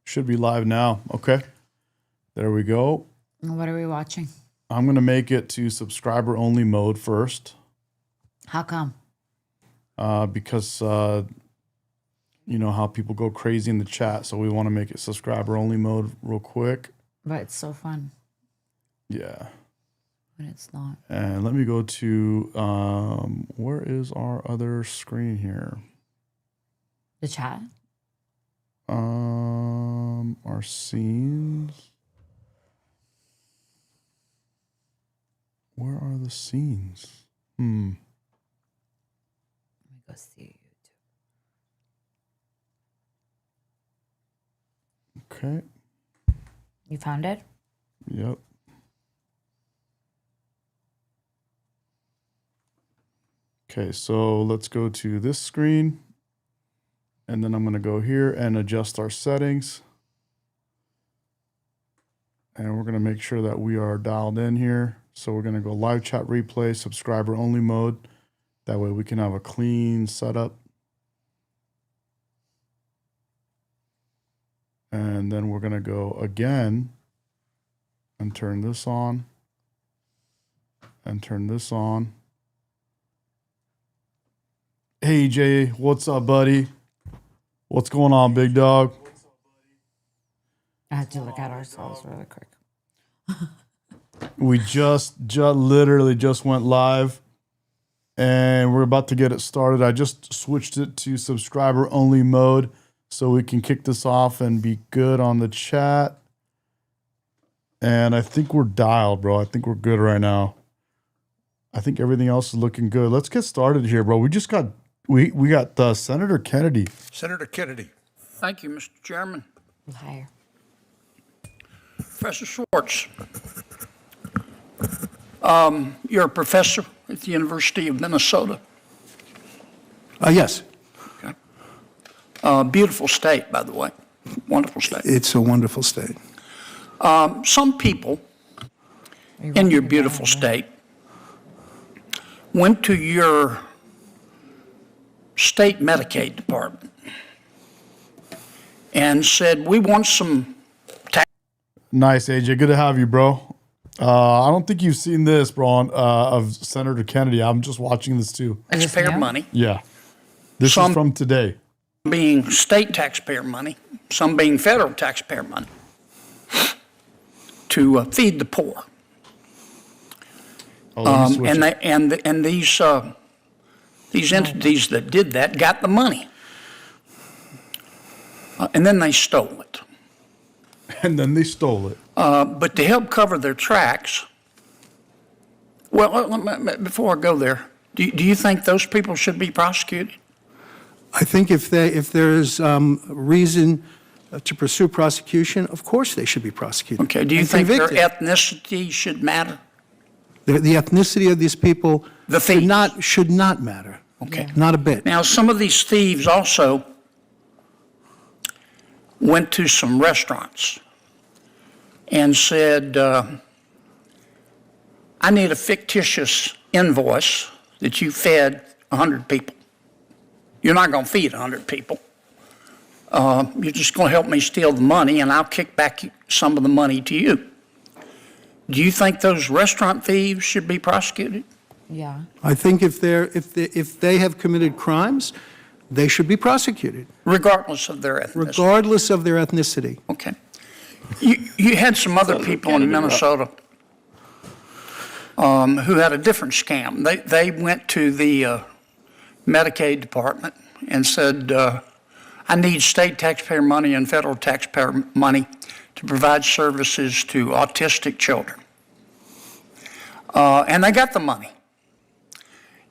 Should be live now. Okay. There we go. What are we watching? I'm going to make it to subscriber only mode first. How come? Because you know how people go crazy in the chat. So we want to make it subscriber only mode real quick. But it's so fun. Yeah. But it's not. And let me go to, where is our other screen here? The chat? Our scenes. Where are the scenes? Let me go see YouTube. Okay. You found it? Yep. Okay, so let's go to this screen. And then I'm going to go here and adjust our settings. And we're going to make sure that we are dialed in here. So we're going to go live chat replay, subscriber only mode. That way we can have a clean setup. And then we're going to go again and turn this on and turn this on. Hey, Jay, what's up, buddy? What's going on, big dog? I had to look at ourselves really quick. We literally just went live and we're about to get it started. I just switched it to subscriber only mode so we can kick this off and be good on the chat. And I think we're dialed, bro. I think we're good right now. I think everything else is looking good. Let's get started here, bro. We just got we got Senator Kennedy. Senator Kennedy. Thank you, Mr. Chairman. Higher. Professor Schwartz, you're a professor at the University of Minnesota. Yes, Okay. Beautiful state, by the way. Wonderful state. it's a wonderful state. Some people in your beautiful state went to your state Medicaid department and said, we want some tax. Nice, AJ. Good to have you, bro. I don't think you've seen this, bro, of Senator Kennedy. I'm just watching this too. Taxpayer new? money, Yeah. This Some- is from today. being state taxpayer money, some being federal taxpayer money, to feed the poor. Oh, let me switch And it. and these entities that did that got the money, and then they stole it. And then they stole it. But to help cover their tracks, well, before I go there, do you think those people should be prosecuted? I think if there is reason to pursue prosecution, of course they should be prosecuted. Okay. Do you and think their convicted. ethnicity should matter? The ethnicity of these people The should thieves. should not matter. Okay. Not a bit. Now, some of these thieves also went to some restaurants and said, I need a fictitious invoice that you fed 100 people. You're not going to feed 100 people. You're just going to help me steal the money, and I'll kick back some of the money to you. Do you think those restaurant thieves should be prosecuted? Yeah. I think if they have committed crimes, they should be prosecuted, Regardless of their ethnicity? regardless of their ethnicity. Okay. You had some other people in Minnesota who had a different scam. They went to the Medicaid department and said, I need state taxpayer money and federal taxpayer money to provide services to autistic children. And they got the money.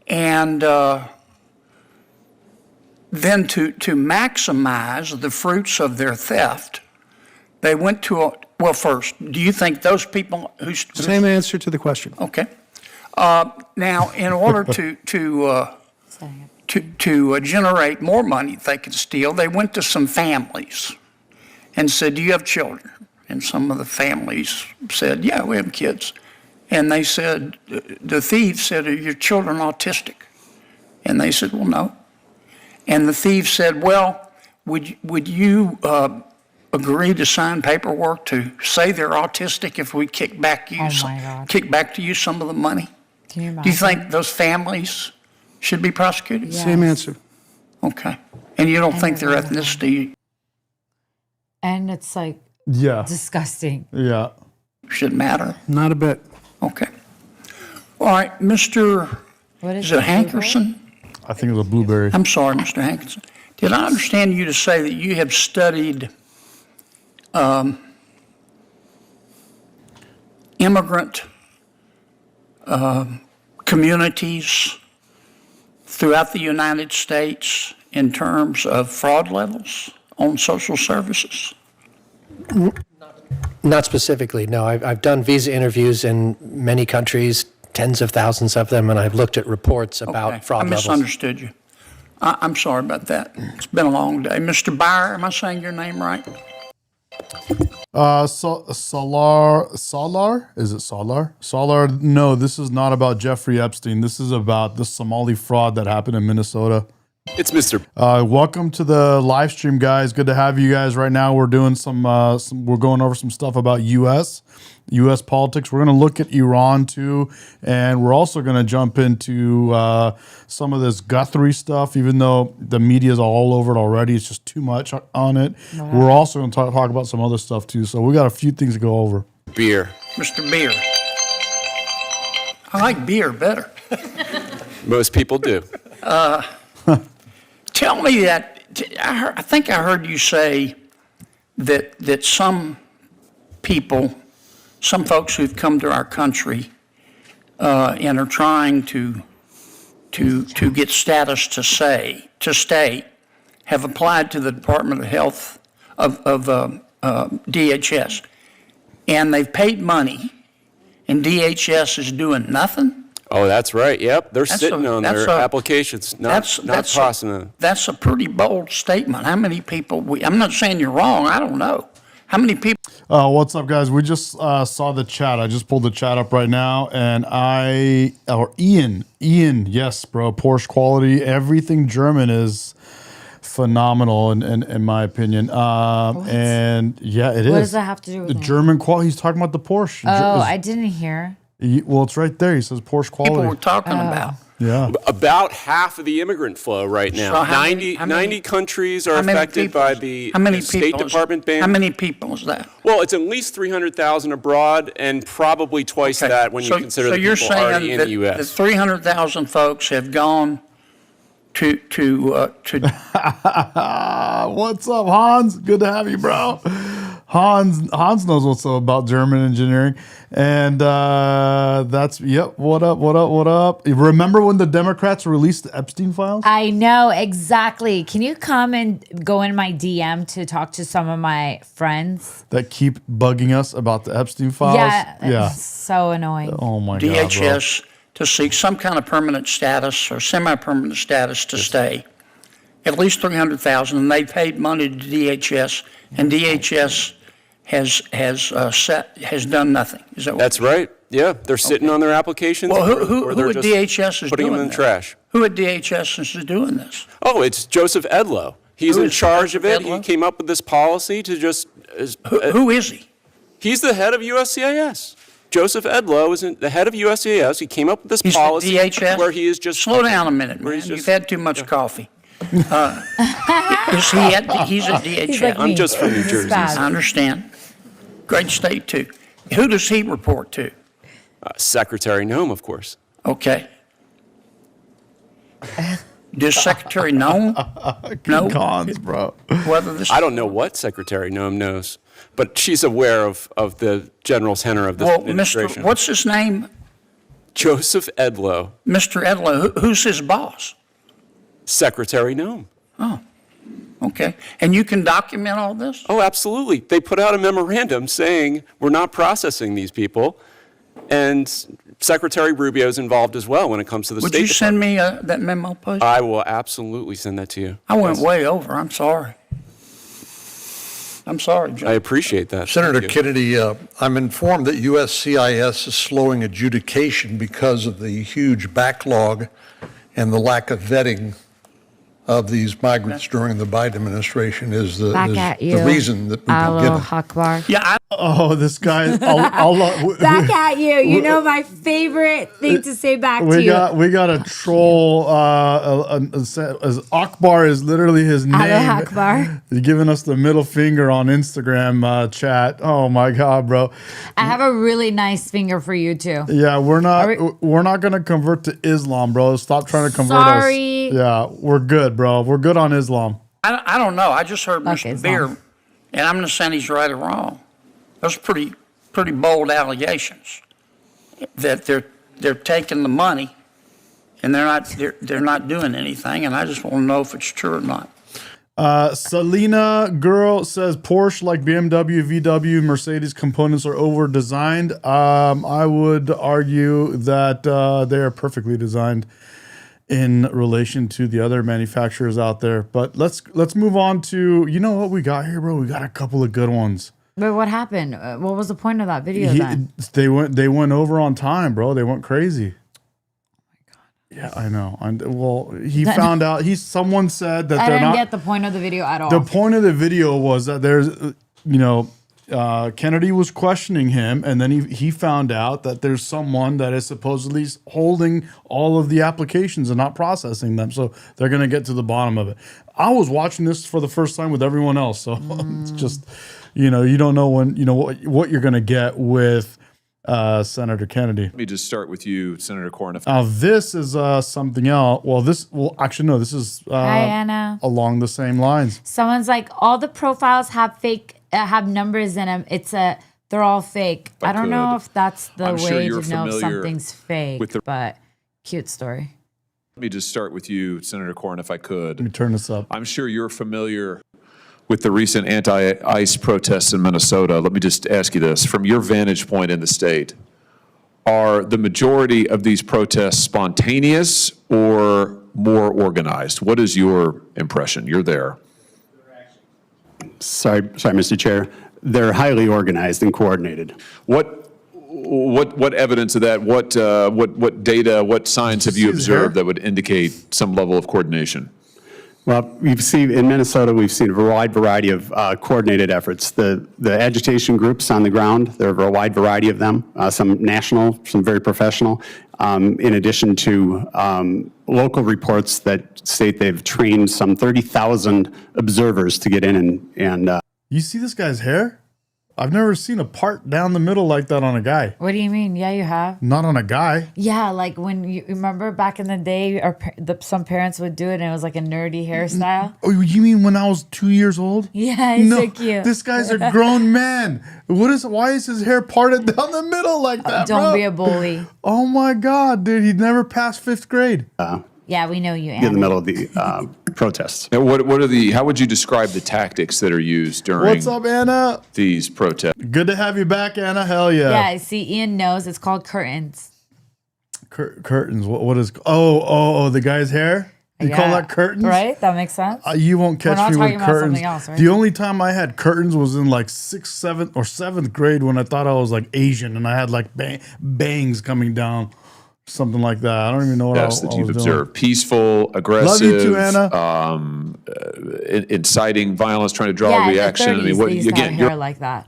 And then to maximize the fruits of their theft, they went to well, first, do you think those people who... Same answer to the question. Okay. Now, in order to generate more money they could steal, they went to some families and said, do you have children? And some of the families said, yeah, we have kids. And they said, the thieves said, are your children autistic? And they said, well, no. And the thief said, well, would you agree to sign paperwork to say they're autistic if we kick back Oh, my God. kick back to you some of the money? Can you imagine? Do you think those families should be prosecuted? Yeah. Same answer. Okay. And you don't And think they're their very ethnicity And it's like Yeah. disgusting. Yeah. should matter? Not a bit. Okay. All right, Mr. What Is is it it? Hankerson? I think it was a blueberry. I'm sorry, Mr. Hankerson. Did I understand you to say that you have studied immigrant communities throughout the United States in terms of fraud levels on social services? Not specifically, no. I've done visa interviews in many countries, tens of thousands of them, and I've looked at reports about Okay, fraud I levels. misunderstood you. I'm sorry about that. It's been a long day. Mr. Byer, am I saying your name right? Solar? Is it Solar? Solar, no, this is not about Jeffrey Epstein. This is about the Somali fraud that happened in Minnesota. It's Mr. Welcome to the live stream, guys. Good to have you guys. Right now, we're doing we're going over some stuff about U.S. politics. We're going to look at Iran too, and we're also going to jump into some of this Guthrie stuff. Even though the media is all over it already, it's just too much on it. We're also going to talk about some other stuff too. So we got a few things to go over. Beer. Mr. Beer. I like beer better. Most people do. Tell me that, I think I heard you say that some people, some folks who've come to our country and are trying to get status to stay, have applied to the Department of Health of DHS, and they've paid money, and DHS is doing nothing? Oh, that's right. Yep. They're That's sitting a- on that's their a- applications, not processing them. That's a pretty bold statement. How many people, I'm not saying you're wrong, I don't know. How many people? What's up, guys? We just saw the chat. I just pulled the chat up right now, and Ian, yes, bro, Porsche quality, everything German is phenomenal in my opinion. And yeah, it is. What does that have to do with the it? German quality? He's talking about the Porsche. Oh, I didn't hear. Well, it's right there. He says Porsche People we're quality. talking about. Yeah. About half of the immigrant flow right now. So how many- 90 countries are How many affected people- by the how many State people is- Department ban. How many people is that? Well, it's at least 300,000 abroad and probably twice Okay, that when you consider the you're people already in the that U.S. 300,000 folks have gone to What's up, Hans? Good to have you, bro. Hans knows what's up about German engineering, and that's yep. What up? Remember when the Democrats released the Epstein files? I know exactly. Can you come and go in my DM to talk to some of my friends? That keep bugging us about the Epstein files. Yeah, it's so annoying. Oh my god, DHS to seek some kind of permanent status or semi-permanent status to stay. At least 300,000, and they paid money to DHS, and DHS has done nothing. Is that what? That's right. Yeah, they're sitting on their applications. Well, or who they're at just DHS is putting doing them in the this? trash. Who at DHS is doing this? Oh, it's Joseph Edlow. He's Who in is charge of it. Joseph Edlow? He came up with this policy to just. Who is he? He's the head of USCIS. Joseph Edlow is the head of USCIS. He came up with this He's policy the DHS? where he is just. Slow down a minute, man. he's You've just- had too much coffee. He's at DHS. He's like I'm me. just from New He's Jersey. bad. I understand. Great state, too. Who does he report to? Secretary Noem, of course. Okay. Does Secretary know Cons, bro. whether this? I don't know what Secretary Noem knows, but she's aware of the general tenor of this Well, administration. what's his name? Joseph Edlow, Mr. Edlow. Who's his boss? Secretary Noem. Okay. And you can document all this? Oh, absolutely. They put out a memorandum saying we're not processing these people, and Secretary Rubio's involved as well when it comes to the Would State you send Department. me that memo, please? I will absolutely send that to you. I went way over. I'm sorry. I'm sorry, I John. appreciate that. Senator Thank you. Kennedy, I'm informed that USCIS is slowing adjudication because of the huge backlog and the lack of vetting of these migrants during the Biden administration is the Back at you. reason that we've been Aloe given. Akbar. Yeah, Oh, this guy. Back at you. You know my favorite thing to say back to you. We got a troll. As Akbar is literally his name. Aloe Akbar. He's giving us the middle finger on Instagram chat. Oh my god, bro. I have a really nice finger for you too. Yeah, we're not gonna convert to Islam, bro. Stop trying to convert Sorry. us. Yeah, we're good, bro. We're good on Islam. I don't know. I just heard Fuck Mr. Islam. Beer, and I'm not saying he's right or wrong. Those are pretty bold allegations that they're taking the money and they're not doing anything. And I just want to know if it's true or not. Selena Girl says Porsche, like BMW, VW, Mercedes components are over designed. I would argue that they are perfectly designed in relation to the other manufacturers out there. But let's move on to, you know what we got here, bro? We got a couple of good ones. But what happened? What was the point of that video then? They went over on time, bro. They went crazy. Yeah, I know. Well, he found out. Someone said that I they're didn't not. get the point of the video at all. The point of the video was that there's, Kennedy was questioning him, and then he found out that there's someone that is supposedly holding all of the applications and not processing them. So they're gonna get to the bottom of it. I was watching this for the first time with everyone else, so it's just, you don't know when, what you're gonna get with Senator Kennedy. Let me just start with you, Senator Corn. Now this is something else. This is Hi, Anna. along the same lines. Someone's like, all the profiles have have numbers in them. They're all fake. I don't know if that's the I'm sure way you're to know if familiar something's fake, with the- but cute story. Let me just start with you, Senator Corn, if I could. Let me turn this up. I'm sure you're familiar with the recent anti-ICE protests in Minnesota. Let me just ask you this. From your vantage point in the state, are the majority of these protests spontaneous or more organized? What is your impression? You're there. Sorry, Mr. Chair. They're highly organized and coordinated. What evidence of that? What data? What signs have you observed that would indicate some level of coordination? Well, in Minnesota, we've seen a wide variety of coordinated efforts. The agitation groups on the ground, there are a wide variety of them, some national, some very professional, in addition to local reports that state they've trained some 30,000 observers to get in and You see this guy's hair? I've never seen a part down the middle like that on a guy. What do you mean? Yeah, you have. Not on a guy. Yeah, like when you remember back in the day, some parents would do it and it was like a nerdy hairstyle. Oh, you mean when I was 2 years old? Yeah, he's so cute. This guy's a grown man. Why is his hair parted down the middle like that, Don't bro? be a bully. Oh my God, dude, he never passed 5th grade. Yeah, we know you, get in the Anna. middle of the protests. Now, how would you describe the tactics that are used during What's up, Anna? these protests? Good to have you back, Anna. Hell yeah. Yeah, I see, Ian knows. It's called curtains. Curtains. What is? Oh, the guy's hair. You call Yeah. that curtains? Right? That makes sense. You won't catch not me talking with about curtains. something else, right? The only time I had curtains was in like 6th, 7th, or 7th grade when I thought I was like Asian and I had like bangs coming down, something like that. I don't even know what I was That you've doing. observed: peaceful, aggressive, Love you too, Anna. Inciting violence, trying to draw yeah, a reaction. in the 30s, they used to have hair like that.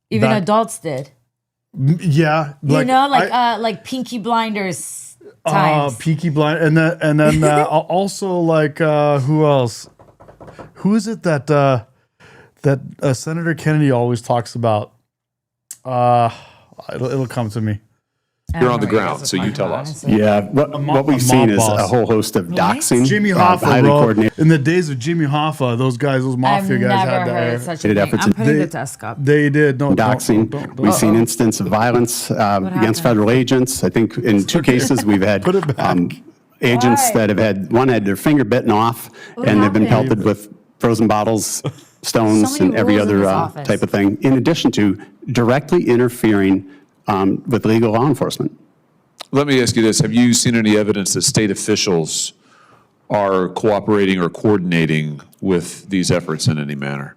Even adults did. Yeah, You know, like Pinky Blinders times. Peaky Blind, and then also like who else? Who is it that Senator Kennedy always talks about? It'll come to me. You're on the ground, so you tell us. Yeah, what we've seen is boss. a whole host of doxing. Jimmy Hoffa, highly bro. coordinated. In the days of Jimmy Hoffa, those mafia I've guys never had heard that. such a thing. efforts I'm in- putting the desk up. They did. Don't Doxing. We've seen instances of violence against happened? federal agents. I think in 2 cases we've had Put it back. Why? agents that have one had their finger bitten off, and they've been happened? pelted with frozen bottles, stones, So many and every rules in other this office. type of thing. In addition to directly interfering with legal law enforcement. Let me ask you this. Have you seen any evidence that state officials are cooperating or coordinating with these efforts in any manner?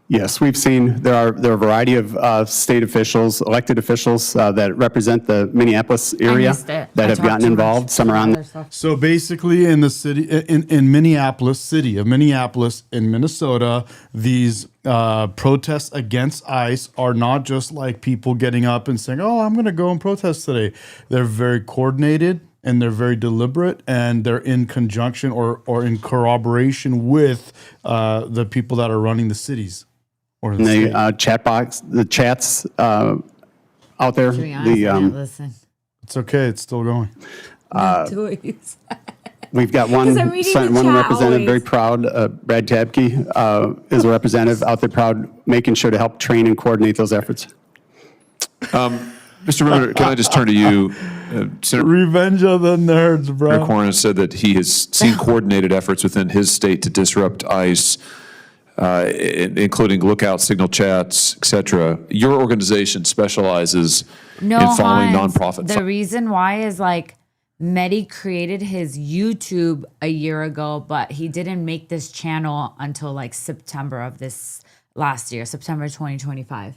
Yes, we've seen there are a variety of state officials, elected officials that represent the Minneapolis area missed it. that I have talked gotten too involved. much Some are about on other stuff. So basically, in the city, in Minneapolis, city of Minneapolis, in Minnesota, these protests against ICE are not just like people getting up and saying, "Oh, I'm going to go and protest today." They're very coordinated and they're very deliberate, and they're in conjunction or in corroboration with the people that are running the cities or the state. the chat box, the chats out there. To be honest, I didn't listen. It's okay. It's still going. We've got one, 'Cause I'm reading the one chat representative, always. very proud, Brad Tabke is a representative out there proud, making sure to help train and coordinate those efforts. Mr. Ritter, can I just turn to you? Senator Revenge of the nerds, bro. Cornyn said that he has seen coordinated efforts within his state to disrupt ICE, including lookout signal chats, et cetera. Your organization specializes No, in following Hans, nonprofit. the reason why is like Medi created his YouTube a year ago, but he didn't make this channel until like September of this last year, September 2025.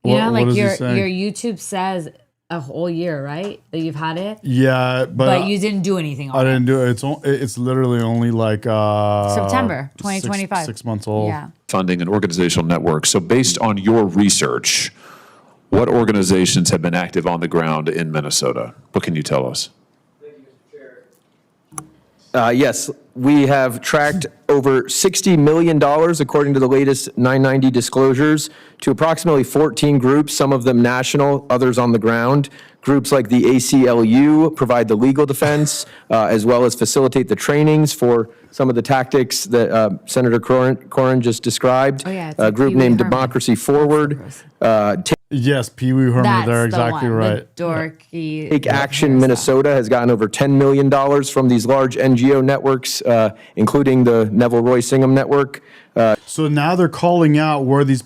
You What- know, what like is he your saying? YouTube says a whole year, right? That you've had it, Yeah, but you didn't do anything on I it. didn't do it. It's literally only like September 2025. 6 months old. Yeah. Funding and organizational networks. So based on your research, what organizations have been active on the ground in Minnesota? What can you tell us? Yes, we have tracked over $60 million, according to the latest 990 disclosures, to approximately 14 groups, some of them national, others on the ground. Groups like the ACLU provide the legal defense, as well as facilitate the trainings for some of the tactics that Senator Cornyn just described. Oh, yeah, it's A like group Pee Wee named Herman. Democracy Forward. Yes, Pee Wee Herman. That's They're the exactly one, right. The dorky. Take Action Minnesota has gotten over $10 million from these large NGO networks, including the Neville Roy Singham Network. So now they're calling out where these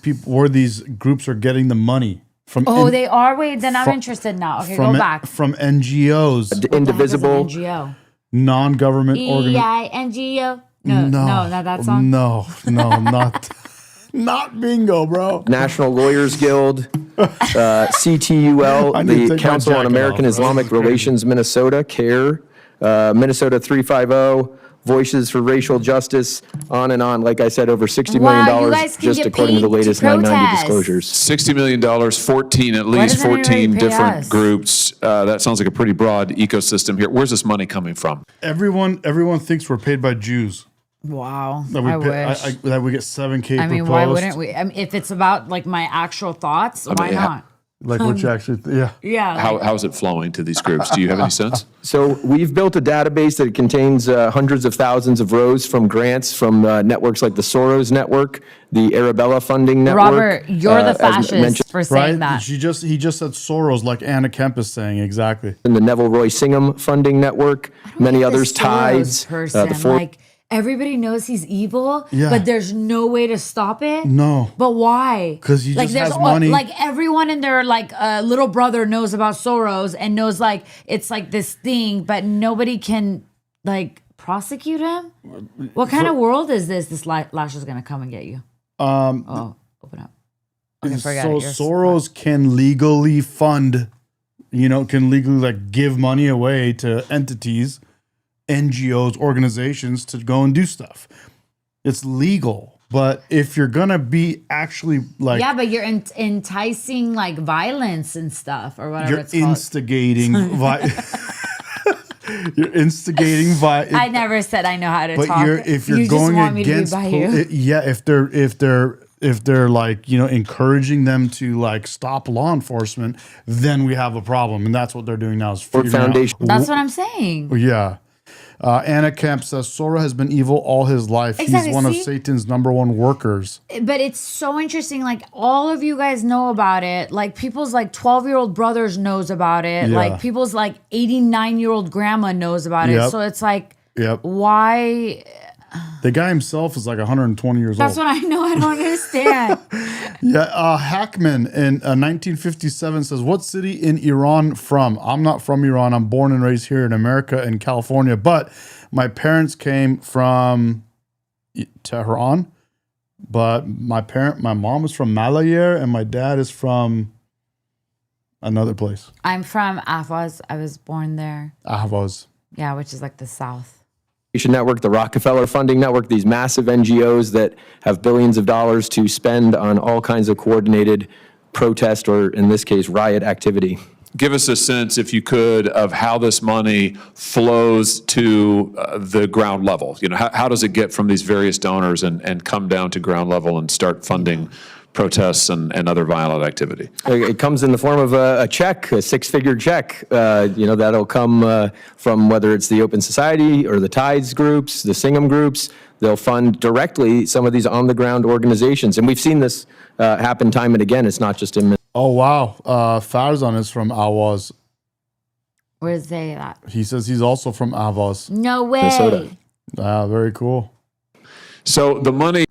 groups are getting the money from. Oh, they are? Wait, then I'm from- interested now. Okay, from go back. from NGOs, What the heck is an Indivisible. NGO? non-government organizations. EINGO? No, not that song. No, not bingo, bro. National Lawyers Guild, CTUL, I need to the take my Council on jacket American off, bro. Islamic This is crazy. Relations Minnesota, CARE, Minnesota 350, Voices for Racial Justice, on and on. Like I said, over $60 Wow, million you guys can just get according to the paid to latest 990 protest. disclosures. $60 million, 14, at least doesn't anybody 14 pay different us? groups. That sounds like a pretty broad ecosystem here. Where's this money coming from? Everyone thinks we're paid by Jews. Wow, That we I pay, wish. that we get 7K I per mean, post. why wouldn't we? I mean, if it's about like my actual thoughts, why mean, not? Like what you actually, yeah. Yeah. How is it flowing to these groups? Do you have any sense? So we've built a database that contains hundreds of thousands of rows from grants from networks like the Soros Network, the Arabella Funding Network. Robert, you're the as fascist mentioned for saying Right? that. He just said Soros, like Anna Kemp is saying exactly. in the Neville Roy Singham Funding Network, many others, The Soros Tides, person, the Ford. like everybody knows he's evil, Yeah. but there's no way to stop it. No. But why? 'Cause he just there's has money. Like everyone in their like little brother knows about Soros and knows like it's like this thing, but nobody can like prosecute him. What kind of world is this? This Lash is gonna come and get you. Oh, open up. Okay, forget So it. You're Soros can legally fund, can legally like give money away to entities, NGOs, organizations to go and do stuff. It's legal. But if you're gonna be actually like yeah, but you're enticing like violence and stuff or whatever you're it's called. instigating you're instigating I never said I know how to but talk. if you're you going just want me against to be by you. yeah, if they're like encouraging them to like stop law enforcement, then we have a problem, and that's what they're doing now is figuring out- Foundation. That's what I'm saying. Yeah. Anna Kemp says Soros has been evil all his life. Exactly, He's one of see? Satan's number one workers. But it's so interesting. Like all of you guys know about it. Like people's like 12-year-old brothers knows about it. Yeah. Like people's like 89-year-old grandma knows about it. Yep. So it's like, Yep. why? The guy himself is like 120 years That's old. what I know. I don't understand. Yeah, Hackman in 1957 says, "What city in Iran from? I'm not from Iran. I'm born and raised here in America in California, but my parents came from Tehran. But my mom is from Malayer, and my dad is from another place. I'm from Ahvaz. I was born there. Ahvaz. Yeah, which is like the South. Network, the Rockefeller Funding Network, these massive NGOs that have billions of dollars to spend on all kinds of coordinated protest, or in this case, riot activity. Give us a sense, if you could, of how this money flows to the ground level. You know, how does it get from these various donors and come down to ground level and start funding protests and other violent activity? It comes in the form of a check, a six-figure check. That'll come from whether it's the Open Society or the Tides groups, the Singham groups. They'll fund directly some of these on-the-ground organizations. And we've seen this happen time and again. It's not just in... Oh, wow. Farzan is from Ahvaz. Where's they at? He says he's also from Ahvaz. No way. Minnesota. Very cool. So the money...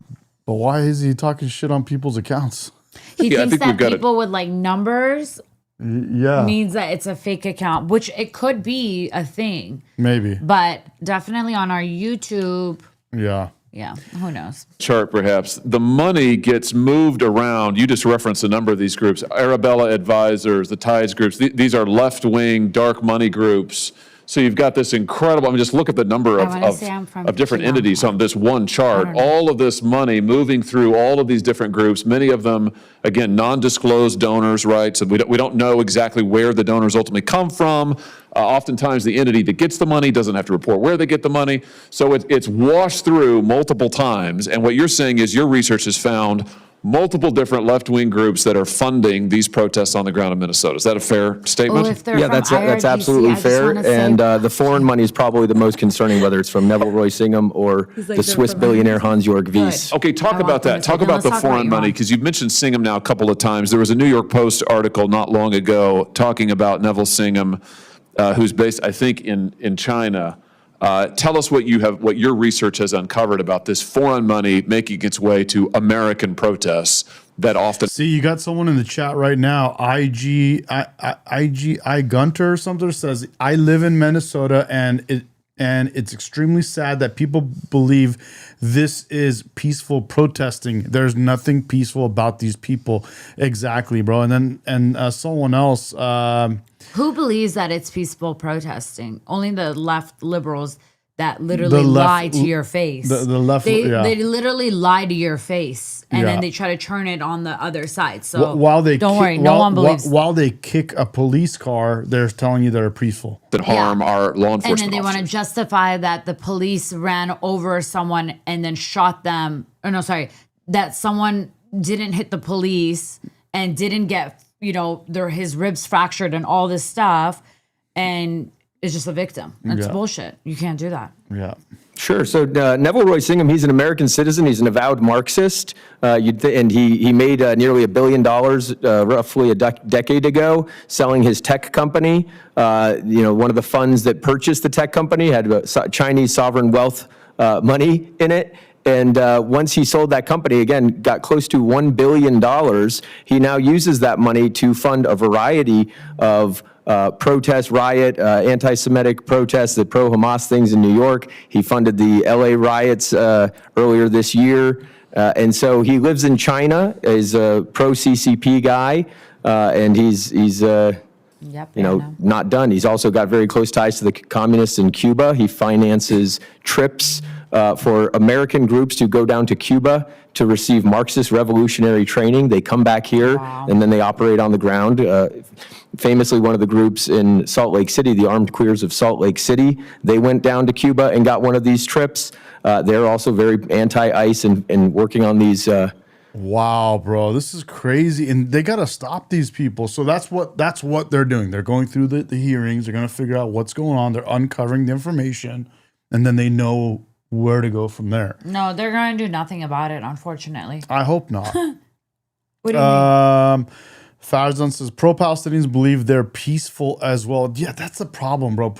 But why is he talking shit on people's accounts? He Yeah, I thinks think we've that got people with like numbers Yeah, means that it's a fake account, which it could be a thing. maybe. But definitely on our YouTube, Yeah. yeah, who knows? chart, perhaps, the money gets moved around. You just referenced a number of these groups, Arabella Advisors, the Tides groups. These are left-wing, dark money groups. So you've got this incredible, I mean, just look at the number of different entities on this one chart. All of this money moving through all of these different groups, many of them, again, non-disclosed donors, right? So we don't know exactly where the donors ultimately come from. Oftentimes, the entity that gets the money doesn't have to report where they get the money. So it's washed through multiple times. And what you're saying is your research has found multiple different left-wing groups that are funding these protests on the ground in Minnesota. Is that a fair statement? Or if they're Yeah, from that's IRGC, absolutely I just fair. wanna say- And the foreign money is probably the most concerning, whether it's from Neville Roy Singham or like, the they're Swiss from- billionaire Hans-Jörg Wyss. Okay, talk I about want them that. to say, Talk then about let's the talk about foreign money, Iran. because you've mentioned Singham now a couple of times. There was a New York Post article not long ago talking about Neville Singham, who's based, I think, in China. Tell us what your research has uncovered about this foreign money making its way to American protests that often... See, you got someone in the chat right now, IGI Gunter or something, says, I live in Minnesota and it's extremely sad that people believe this is peaceful protesting. There's nothing peaceful about these people. Exactly, bro. And then someone else... Who believes that it's peaceful protesting? Only the left liberals that literally lie to your face. The left, they yeah. literally lie to your face, and Yeah. then they try to turn it on the other side. So While they don't kick- worry, no while- one believes. While they kick a police car, they're telling you they're peaceful. that harm our law And enforcement then they want to officers. justify that the police ran over someone and then shot them. Or no, sorry, that someone didn't hit the police and didn't get, his ribs fractured and all this stuff, and is just a victim. That's Yeah. bullshit. You can't do that. Yeah. Sure. So Neville Roy Singham, he's an American citizen. He's an avowed Marxist, and he made nearly $1 billion roughly a decade ago selling his tech company. One of the funds that purchased the tech company had Chinese sovereign wealth money in it. And once he sold that company, again, got close to $1 billion, he now uses that money to fund a variety of protest, riot, anti-Semitic protests, the pro-Hamas things in New York. He funded the LA riots earlier this year. And so he lives in China, is a pro-CCP guy, and he's Yep. not done. He's also got very close ties to the communists in Cuba. He finances trips for American groups to go down to Cuba to receive Marxist revolutionary training. They come back here and then they operate on the ground. Famously, one of the groups in Salt Lake City, the Armed Queers of Salt Lake City, they went down to Cuba and got one of these trips. They're also very anti-ICE and working on these. Wow, bro, this is crazy, and they gotta stop these people. So that's what they're doing. They're going through the hearings. They're gonna figure out what's going on. They're uncovering the information, and then they know where to go from there. No, they're going to do nothing about it, unfortunately. I hope not. What do you mean? Farzan says pro-Palestinians believe they're peaceful as well. Yeah, that's the problem, bro.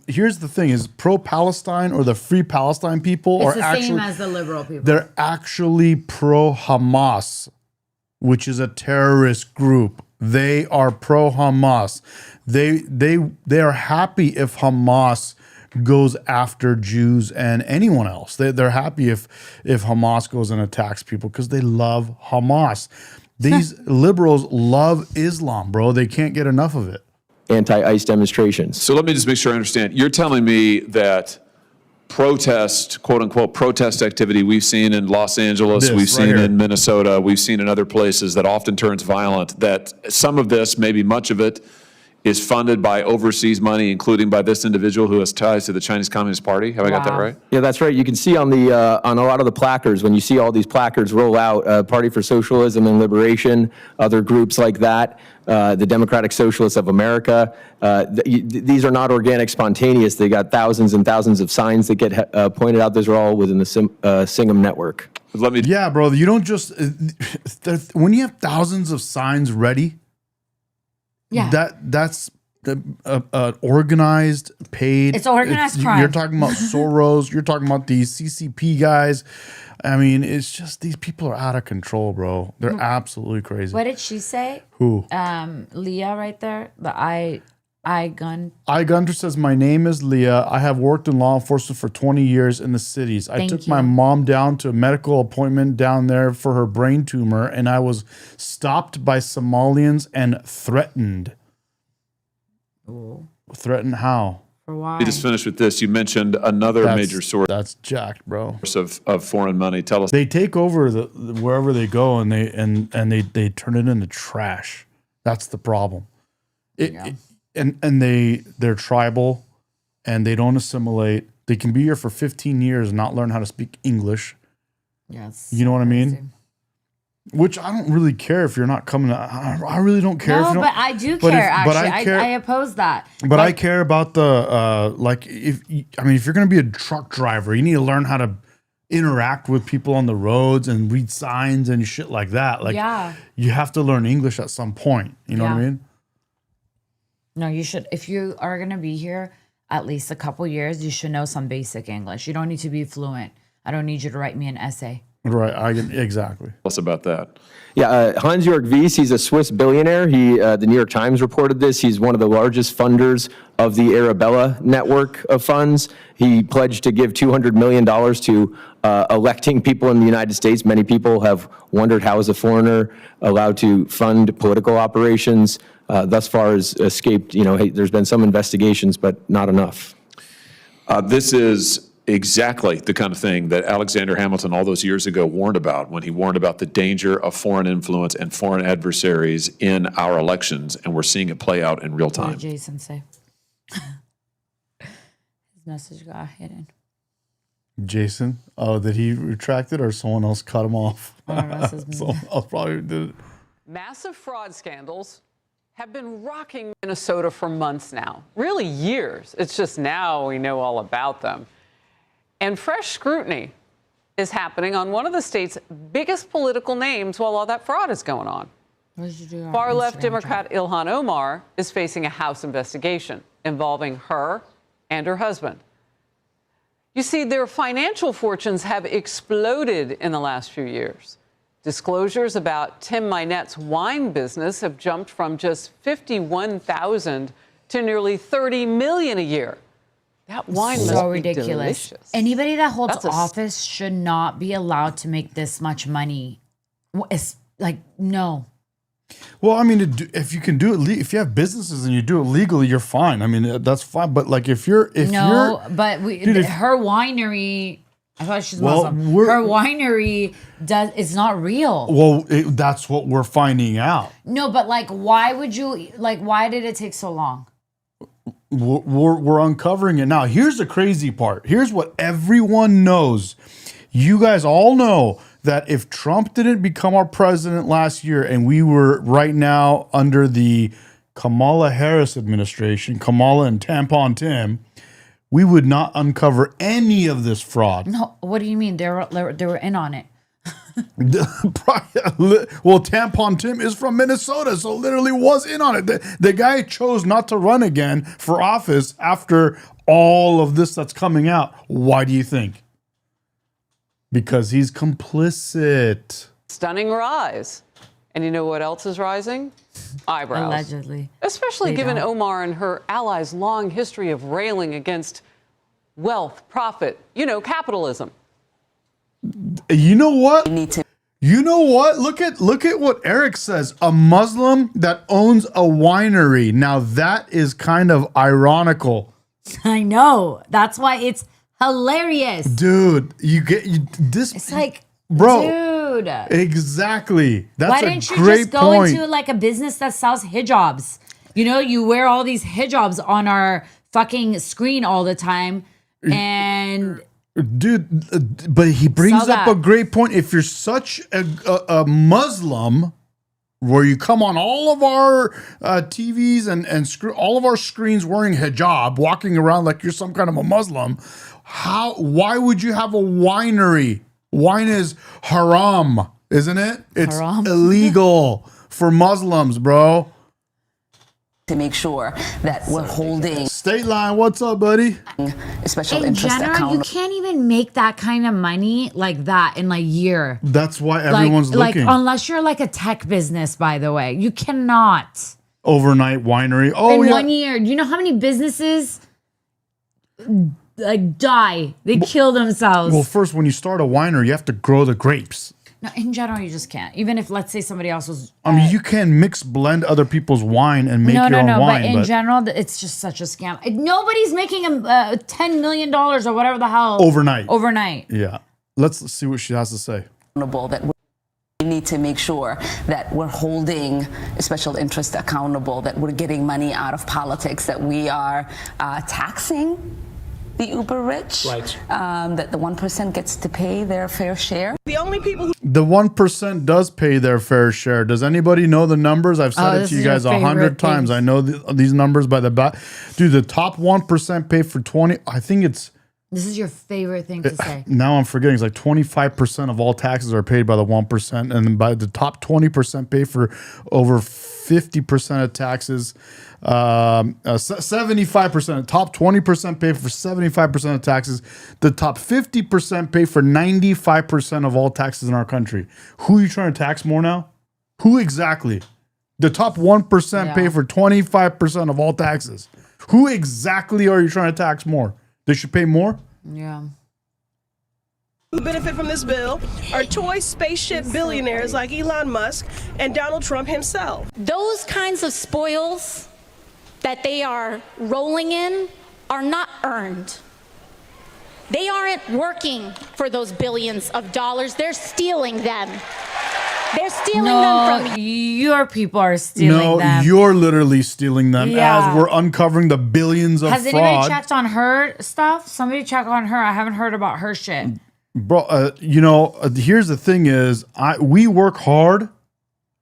Here's the thing: is pro-Palestine or the Free Palestine people It's are the actually same as the liberal people. they're actually pro-Hamas, which is a terrorist group. They are pro-Hamas. They are happy if Hamas goes after Jews and anyone else. They're happy if Hamas goes and attacks people because they love Hamas. These liberals love Islam, bro. They can't get enough of it. Anti-ICE demonstrations. So let me just make sure I understand. You're telling me that protest, quote unquote, protest activity we've seen in Los Angeles, we've seen in Minnesota, we've seen in other places that often turns violent, that some of this, maybe much of it, is funded by overseas money, including by this individual who has ties to the Chinese Communist Party. Have I got that right? Yeah, that's right. You can see on on a lot of the placards, when you see all these placards roll out, Party for Socialism and Liberation, other groups like that, the Democratic Socialists of America, these are not organic, spontaneous. They got thousands and thousands of signs that get pointed out. Those are all within the Singham network. Yeah, bro. You don't just when you have thousands of signs ready. Yeah. That's organized, paid. It's organized crime. You're talking about Soros. You're talking about these CCP guys. I mean, it's just these people are out of control, bro. They're absolutely crazy. What did she say? Who? Leah right there. The I gun. Gunter says, my name is Leah. I have worked in law enforcement for 20 years in the cities. I took my mom down to a medical appointment down there for her brain tumor, and I was stopped by Somalians and threatened. Ooh. Threatened how? For why? You just finished with this. You mentioned another major source. That's jacked, bro. Of foreign money. Tell us. They take over wherever they go, and they turn it into trash. That's the problem. And they're tribal, and they don't assimilate. They can be here for 15 years and not learn how to speak English. Yes. You know what I mean? Which I don't really care if you're not coming. I really don't care. No, if you but I do care. Actually, I oppose that. But I care about the if you're going to be a truck driver, you need to learn how to interact with people on the roads and read signs and shit like that. Like, you have to learn English at some point. You know what I mean? No, you should. If you are going to be here at least a couple years, you should know some basic English. You don't need to be fluent. I don't need you to write me an essay. Right. Exactly. Tell us about that. Yeah, Hans-Jörg Wyss, he's a Swiss billionaire. The New York Times reported this. He's one of the largest funders of the Arabella network of funds. He pledged to give $200 million to electing people in the United States. Many people have wondered how is a foreigner allowed to fund political operations. Thus far has escaped, there's been some investigations, but not enough. This is exactly the kind of thing that Alexander Hamilton all those years ago warned about when he warned about the danger of foreign influence and foreign adversaries in our elections, and we're seeing it play out in real time. What did Jason say? His message got hidden. Jason? Oh, did he retract it or someone else cut him off? I don't know. Someone else probably did it. Massive fraud scandals have been rocking Minnesota for months now, really years. It's just now we know all about them. And fresh scrutiny is happening on one of the state's biggest political names while all that fraud is going on. What did you do? Far-left Democrat Ilhan Omar is facing a House investigation involving her and her husband. You see, their financial fortunes have exploded in the last few years. Disclosures about Tim Mynette's wine business have jumped from just $51,000 to nearly $30 million a year. That wine must be ridiculous. Delicious. Anybody that holds office should not be allowed to make this much money. It's like, no. Well, I mean, if you can do it, if you have businesses and you do it legally, you're fine. I mean, that's fine. But like, her winery. I thought she's Muslim. Her winery it's not real. Well, that's what we're finding out. No, but like, why did it take so long? We're uncovering it now. Here's the crazy part. Here's what everyone knows. You guys all know that if Trump didn't become our president last year and we were right now under the Kamala Harris administration, Kamala and Tampon Tim, we would not uncover any of this fraud. No, what do you mean? They were in on it. Well, Tampon Tim is from Minnesota, so literally was in on it. The guy chose not to run again for office after all of this that's coming out. Why do you think? Because he's complicit. Stunning rise. And you know what else is rising? Eyebrows. Allegedly. Especially given Omar and her allies' long history of railing against wealth, profit, capitalism. You know what? You know what? Look at what Eric says. A Muslim that owns a winery. Now that is kind of ironical. I know. That's why it's hilarious. Dude, this. It's like, bro, dude. Exactly. That's why a didn't you great just go point. into like a business that sells hijabs? You wear all these hijabs on our fucking screen all the time. And dude, but he brings up a great point. If you're such a Muslim, where you come on all of our TVs and all of our screens wearing hijab, walking around like you're some kind of a Muslim, why would you have a winery? Wine is haram, isn't it? It's haram. Illegal for Muslims, bro. To make sure that we're holding State Line, what's up, buddy? special in interest general, accountable. you can't even make that kind of money like that in a year. That's why everyone's looking. Like, unless you're like a tech business, by the way, you cannot. Overnight winery. Oh, in yeah. 1 year, do you know how many businesses like die? They kill themselves. Well, first, when you start a winery, you have to grow the grapes. No, in general, you just can't. Even if, let's say, somebody else was. I mean, you can blend other people's wine and make your own wine. But in general, it's just such a scam. Nobody's making $10 million or whatever the hell overnight. Yeah. Let's see what she has to say. That we need to make sure that we're holding special interest accountable, that we're getting money out of politics, that we are taxing the uber rich, right. That the 1% gets to pay their fair share. The 1% does pay their fair share. Does anybody know the numbers? I've said it to you guys 100 times. I know these numbers by the back. Dude, the top 1% pay for 20. I think it's. This is your favorite thing to say. Now I'm forgetting. It's like 25% of all taxes are paid by the 1%, and then by the top 20% pay for over 50% of taxes. 75%. Top 20% pay for 75% of taxes. The top 50% pay for 95% of all taxes in our country. Who are you trying to tax more now? Who exactly? The top 1% pay for 25% of all taxes. Who exactly are you trying to tax more? They should pay more? Yeah. Who benefit from this bill are toy spaceship billionaires like Elon Musk and Donald Trump himself. Those kinds of spoils that they are rolling in are not earned. They aren't working for those billions of dollars. They're stealing them. They're stealing them from you. Your people are stealing them. No, you're literally stealing them as we're uncovering the billions of Has fraud. anybody checked on her stuff? Somebody check on her. I haven't heard about her shit. Bro, here's the thing is, we work hard,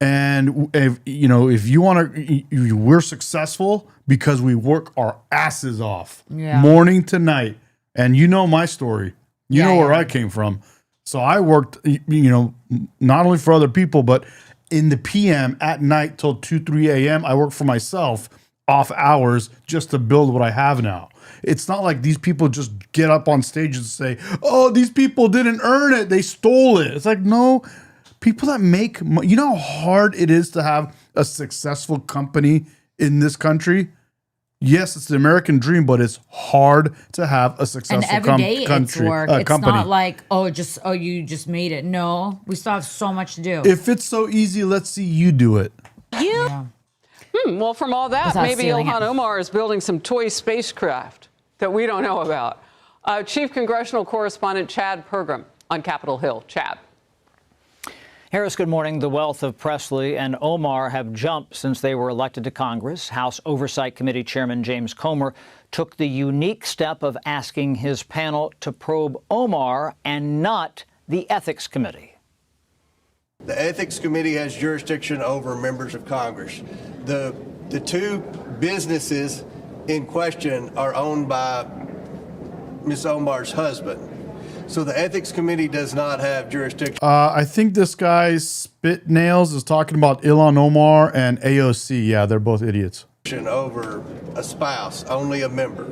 and if you want to, we're successful because we work our asses off, morning to night. And you know my story. You know where I came from. So I worked, not only for other people, but in the PM at night till 2, 3 a.m. I worked for myself off hours just to build what I have now. It's not like these people just get up on stage and say, oh, these people didn't earn it. They stole it. It's like, no, people that make money. You know how hard it is to have a successful company in this country? Yes, it's the American dream, but it's hard to have a successful and every day it's work. It's company. not like, you just made it. No, we still have so much to do. If it's so easy, let's see you do it. Well, from all that, maybe Ilhan Omar is building some toy spacecraft that we don't know about. Chief Congressional Correspondent Chad Pergram on Capitol Hill. Chad. Harris, good morning. The wealth of Presley and Omar have jumped since they were elected to Congress. House Oversight Committee Chairman James Comer took the unique step of asking his panel to probe Omar and not the Ethics Committee. The Ethics Committee has jurisdiction over members of Congress. The two businesses in question are owned by Ms. Omar's husband. So the Ethics Committee does not have jurisdiction. I think this guy Spit Nails is talking about Ilhan Omar and AOC. Yeah, they're both idiots. Over a spouse, only a member.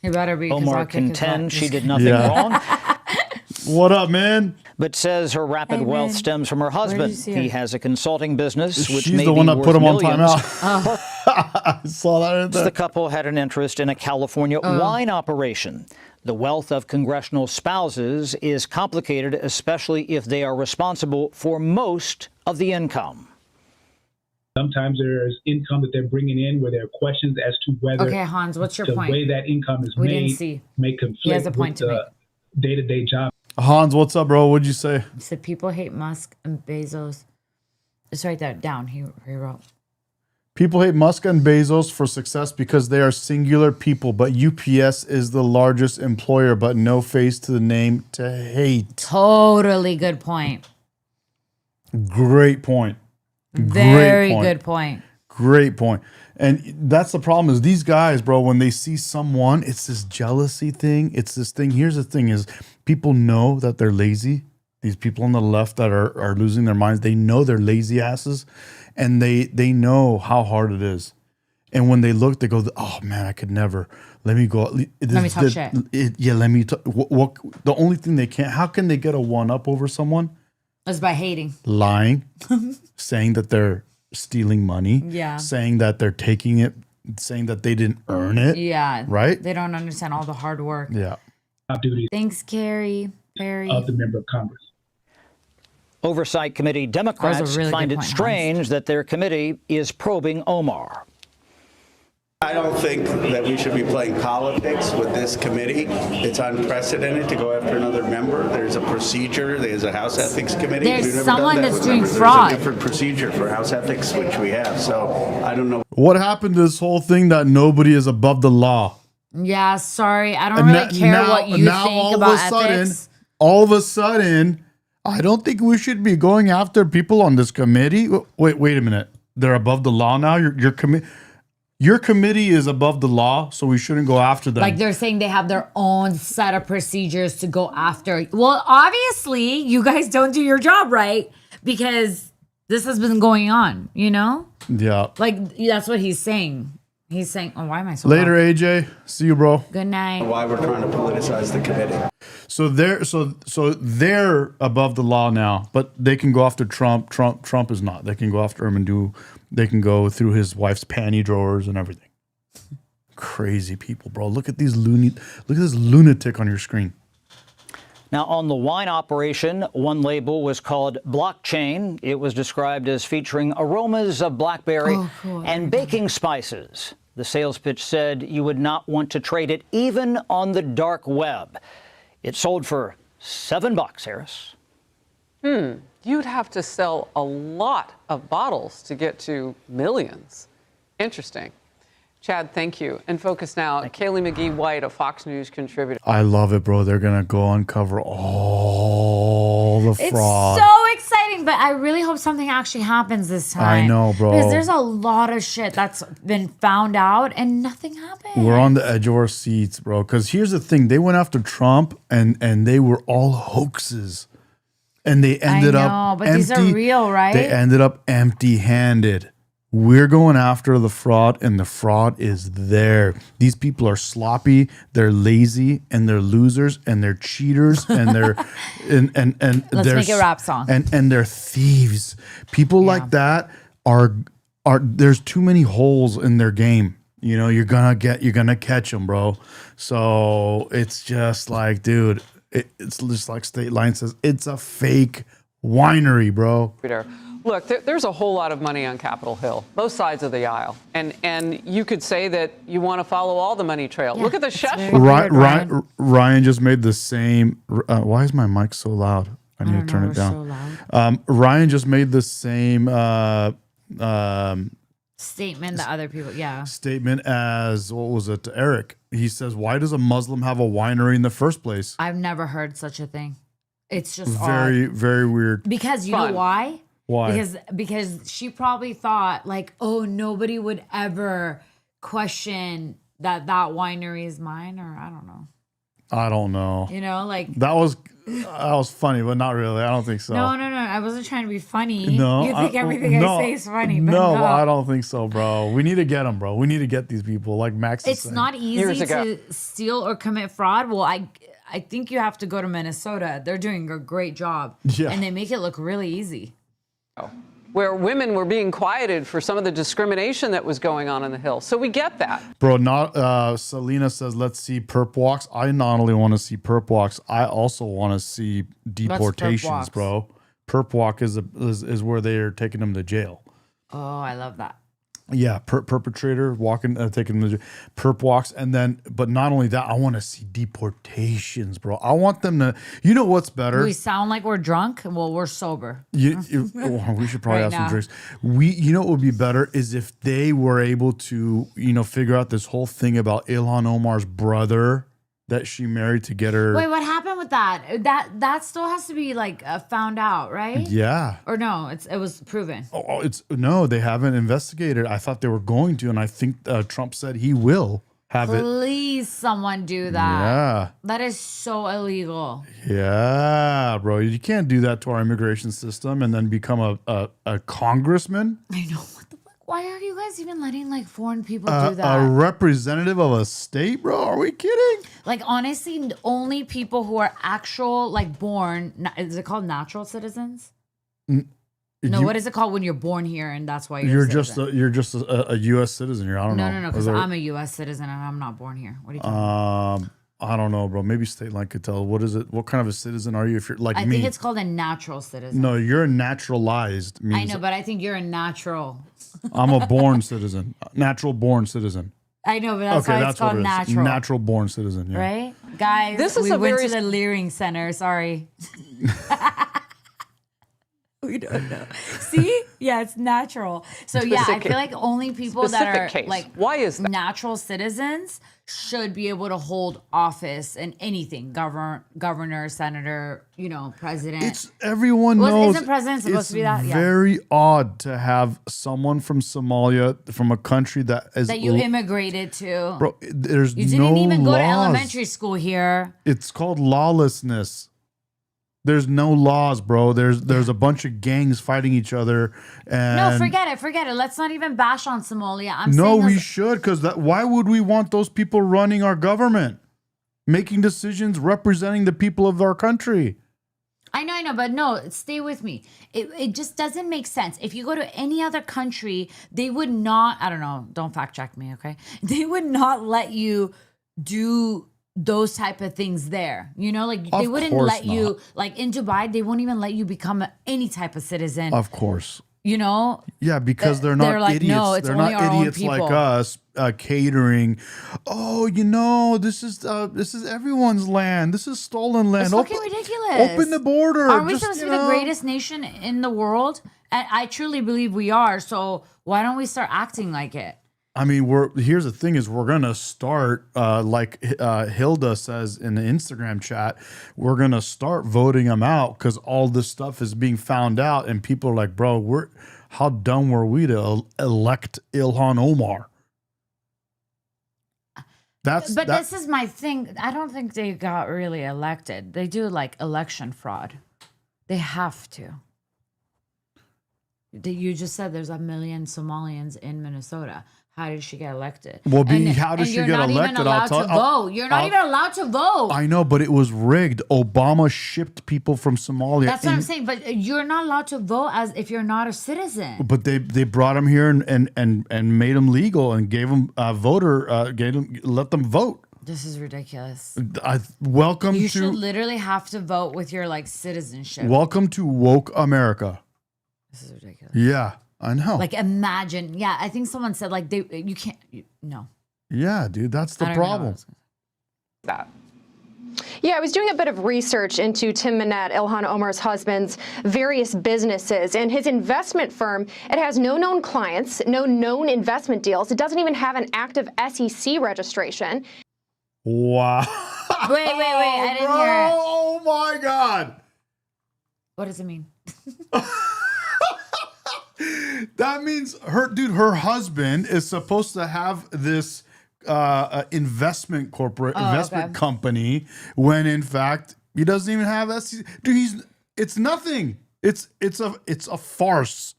He better be. Omar contends she did nothing wrong. What up, man? But says her rapid wealth stems from her husband. He has a consulting business, which She's may the be one that worth put him on millions. timeout. I saw that right there. The couple had an interest in a California wine operation. The wealth of congressional spouses is complicated, especially if they are responsible for most of the income. Sometimes there's income that they're bringing in where there are questions as to whether Okay, Hans, what's your the point? way that income is We made didn't see. may He conflict has a point with to make. the day-to-day job. Hans, what's up, bro? What'd you say? He said people hate Musk and Bezos. It's right there down. He wrote. People hate Musk and Bezos for success because they are singular people, but UPS is the largest employer, but no face to the name to hate. Totally good point. Great point. Very good point. Great point. And that's the problem is these guys, bro, when they see someone, it's this jealousy thing. It's this thing. Here's the thing is people know that they're lazy. These people on the left that are losing their minds, they know they're lazy asses and they know how hard it is. And when they look, they go, oh man, I could never. Let me go. Let me talk shit. Let me talk. What, the only thing they can't, how can they get a one up over someone? It's by hating. Lying, saying that they're stealing money, saying that they're taking it, saying that they didn't earn it. Yeah. Right? They don't understand all the hard work. Yeah. Duty Thanks, Carrie. Perry. of the member of Congress. Oversight Committee Democrats really find good it point, strange that their committee is probing Omar. I don't think that we should be playing politics with this committee. It's unprecedented to go after another member. There's a procedure. There's a House Ethics Committee. There's We've never someone done that that's with doing members. fraud. There's a different procedure for House Ethics, which we have. So I don't know. What happened to this whole thing that nobody is above the law? Yeah, sorry. I don't really care what you think about ethics. All of a sudden, I don't think we should be going after people on this committee. Wait a minute. They're above the law now? Your committee is above the law, so we shouldn't go after them. Like they're saying they have their own set of procedures to go after. Well, obviously, you guys don't do your job right because this has been going on, you know? Yeah. Like, that's what he's saying. He's saying, oh, why am I so Later, loud? AJ. See you, bro. Good night. Why we're trying to politicize the committee. So they're above the law now, but they can go after Trump. Trump is not. They can go after him and they can go through his wife's panty drawers and everything. Crazy people, bro. Look at this lunatic on your screen. Now, on the wine operation, one label was called Blockchain. It was described as featuring aromas of blackberry and baking spices. The sales pitch said you would not want to trade it even on the dark web. It sold for $7, Harris. You'd have to sell a lot of bottles to get to millions. Interesting. Chad, thank you. And focus now. Kaylee McGee-White, a Fox News contributor. I love it, bro. They're going to go uncover all the fraud. It's so exciting, but I really hope something actually happens this time. I know, bro. Because there's a lot of shit that's been found out and nothing happened. We're on the edge of our seats, bro. Because here's the thing. They went after Trump, and they were all hoaxes. And they ended up but empty. these are real, right? They ended up empty-handed. We're going after the fraud, and the fraud is there. These people are sloppy, they're lazy, and they're losers, and they're cheaters, and they're and Let's make a rap song. And they're thieves. People like that are there's too many holes in their game. You know, you're gonna catch them, bro. So it's just like, dude, it's just like State Line says, it's a fake winery, bro. Look, there's a whole lot of money on Capitol Hill, both sides of the aisle. And you could say that you want to follow all the money trail. Look at the chef. Ryan just made the same. Why is my mic so loud? I need to turn it down. So loud. Ryan just made the same Statement that other people, statement as, what was it, to Eric. He says, why does a Muslim have a winery in the first place? I've never heard such a thing. It's just very, odd. very weird. Because you know why? Why? Because she probably thought like, oh, nobody would ever question that winery is mine, or I don't know. I don't know. You know, like that was funny, but not really. I don't think so. No. I wasn't trying to be funny. No, You think everything I say is funny, but no. I don't think so, bro. We need to get them, bro. We need to get these people, like Max is It's saying. not easy to steal or commit fraud. Well, I think you have to go to Minnesota. They're doing a great job. Yeah. And they make it look really easy. Where women were being quieted for some of the discrimination that was going on in the Hill. So we get that. Bro, Selena says, let's see perp walks. I not only want to see perp walks, I also want to see deportations, walks? bro. Perp walk is where they are taking them to jail. Oh, I love that. Yeah, perpetrator walking, taking them to jail. Perp walks, and then, but not only that, I want to see deportations, bro. I want them to, you know what's better? We sound like we're drunk. Well, we're sober. We should probably Right have some now. drinks. You know what would be better is if they were able to, figure out this whole thing about Ilhan Omar's brother that she married to get her. Wait, what happened with that? That still has to be like found out, right? Yeah. Or no, it was proven. Oh, no, they haven't investigated. I thought they were going to, and I think Trump said he will have it. Please, someone do that. Yeah. That is so illegal. Yeah, bro. You can't do that to our immigration system and then become a congressman. I know. What the fuck? Why are you guys even letting like foreign people do A that? representative of a state, bro? Are we kidding? Like honestly, only people who are actual like born. Is it called natural citizens? No, what is it called when you're born here and that's why you're a citizen? you're just a U.S. citizen here. I don't know. No, because I'm a U.S. citizen and I'm not born here. What are you talking about? I don't know, bro. Maybe State Line could tell. What is it? What kind of a citizen are you? If you're like I me, think it's called a natural citizen. no, you're a naturalized. I Means know, but I think you're a natural. I'm a born citizen, natural born citizen. I know, but that's why it's what called it is. natural. Natural born citizen. Yeah. Right? Guys, This is we a went very to the Leering Center. Sorry. We don't know. See? Yeah, it's natural. So yeah, I Specific- feel like only people that are specific case. like Why is that? natural citizens should be able to hold office in anything. Governor, senator, president. It's everyone knows. Isn't president supposed to be that? It's Yeah. very odd to have someone from Somalia, from a country that is That you immigrated to. bro. There's You didn't no even go to laws. elementary school here. It's called lawlessness. There's no laws, bro. There's a bunch of gangs fighting each other. And No, forget it. Let's not even bash on Somalia. No, saying we those- should, because why would we want those people running our government, making decisions, representing the people of our country? I know, but no, stay with me. It just doesn't make sense. If you go to any other country, they would not, I don't know, don't fact check me, okay? They would not let you do those type of things there. They wouldn't course let you, not. like in Dubai, they won't even let you become any type of citizen. Of course. Yeah, because they're not like, idiots. no, it's they're only not our own idiots like people. us catering. Oh, this is everyone's land. This is stolen land. It's fucking ridiculous. Open the border. Are we Just, supposed to be the greatest nation in the world? And I truly believe we are. So why don't we start acting like it? I mean, here's the thing is we're gonna start like Hilda says in the Instagram chat, we're gonna start voting them out because all this stuff is being found out, and people are like, bro, how dumb were we to elect Ilhan Omar? This is my thing. I don't think they got really elected. They do like election fraud. They have to. You just said there's 1 million Somalians in Minnesota. How did she get elected? Well, how did she get You're not elected? even allowed to vote. You're not even allowed to vote. I know, but it was rigged. Obama shipped people from Somalia. That's what I'm saying. But you're not allowed to vote as if you're not a citizen. But they brought them here and made them legal and gave them let them vote. This is ridiculous. You should literally have to vote with your like citizenship. Welcome to woke America. This is ridiculous. Yeah, I know. Like imagine, yeah, I think someone said like you can't. No. Yeah, dude, that's the I don't know. problem. That. Yeah, I was doing a bit of research into Tim Manette, Ilhan Omar's husband's various businesses, and his investment firm, it has no known clients, no known investment deals. It doesn't even have an active SEC registration. Wow. Wait, I didn't hear it. Oh my God. What does it mean? That means her husband is supposed to have this investment company when in fact he doesn't even have SEC. Dude, it's nothing. It's a farce.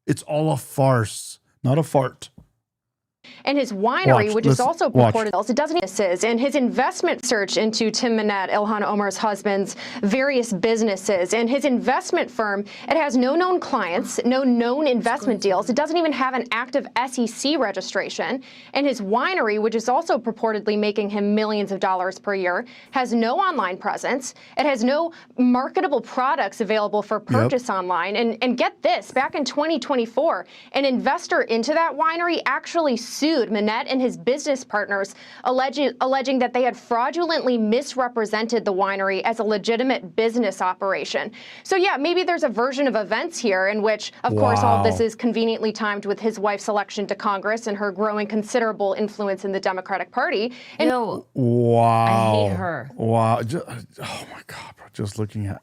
It's all a farce, not a fart. And his winery, which is also watch. purported, it doesn't this and his investment search into Tim Manette, Ilhan Omar's husband's various businesses, and his investment firm, it has no known clients, no known investment deals. It doesn't even have an active SEC registration. And his winery, which is also purportedly making him millions of dollars per year, has no online presence. It has no marketable products available for purchase online. And get this, back in 2024, an investor into that winery actually sued Manette and his business partners, alleging that they had fraudulently misrepresented the winery as a legitimate business operation. So yeah, maybe there's a version of events here in which, of course, all of this is conveniently timed with his wife's election to Congress and her growing considerable influence in the Democratic Party. And Wow. I hate her. Wow. Oh my God, bro. Just looking at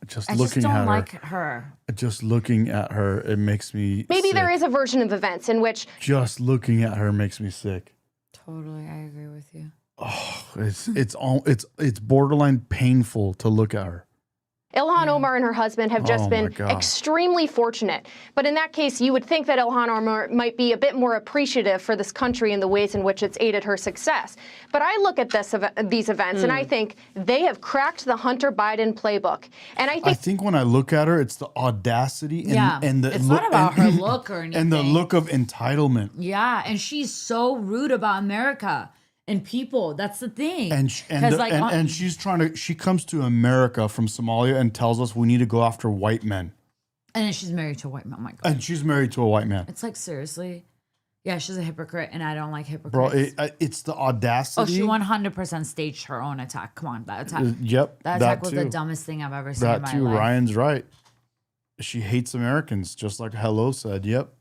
her. Just looking at her, it makes me maybe sick. there is a version of events in which Just looking at her makes me sick. Totally, I agree with you. Oh, it's borderline painful to look at her. Ilhan Omar and her husband have just Oh, been my God. extremely fortunate. But in that case, you would think that Ilhan Omar might be a bit more appreciative for this country in the ways in which it's aided her success. But I look at these events and I think they have cracked the Hunter Biden playbook. And I think when I look at her, it's the audacity and the it's look, not about her look or anything. and the look of entitlement. Yeah, and she's so rude about America and people. That's the thing. And she's trying to. She comes to America from Somalia and tells us we need to go after white men. And then she's married to a white man. Oh my God. And she's married to a white man. It's like, seriously? Yeah, she's a hypocrite, and I don't like Bro, hypocrites. it's the audacity. Oh, she 100% staged her own attack. Come on, that attack. Yep, That attack was the dumbest thing I've ever seen in my life. Ryan's right. She hates Americans, just like Hello said. Yep.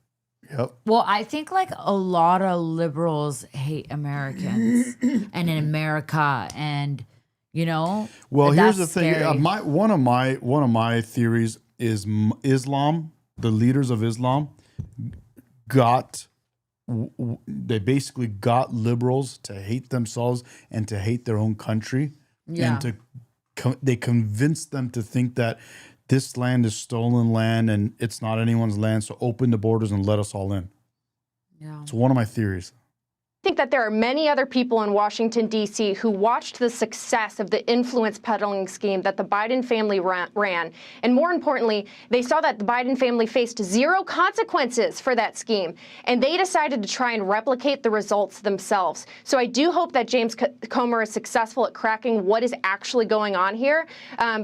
Well, I think like a lot of liberals hate Americans and in America, and Well, here's the that's thing. scary. One of my theories is Islam. The leaders of Islam they basically got liberals to hate themselves and to hate their own country, and they convinced them to think that this land is stolen land and it's not anyone's land, so open the borders and let us all in. Yeah. It's one of my theories. I think that there are many other people in Washington, D.C. who watched the success of the influence peddling scheme that the Biden family ran. And more importantly, they saw that the Biden family faced zero consequences for that scheme. And they decided to try and replicate the results themselves. So I do hope that James Comer is successful at cracking what is actually going on here,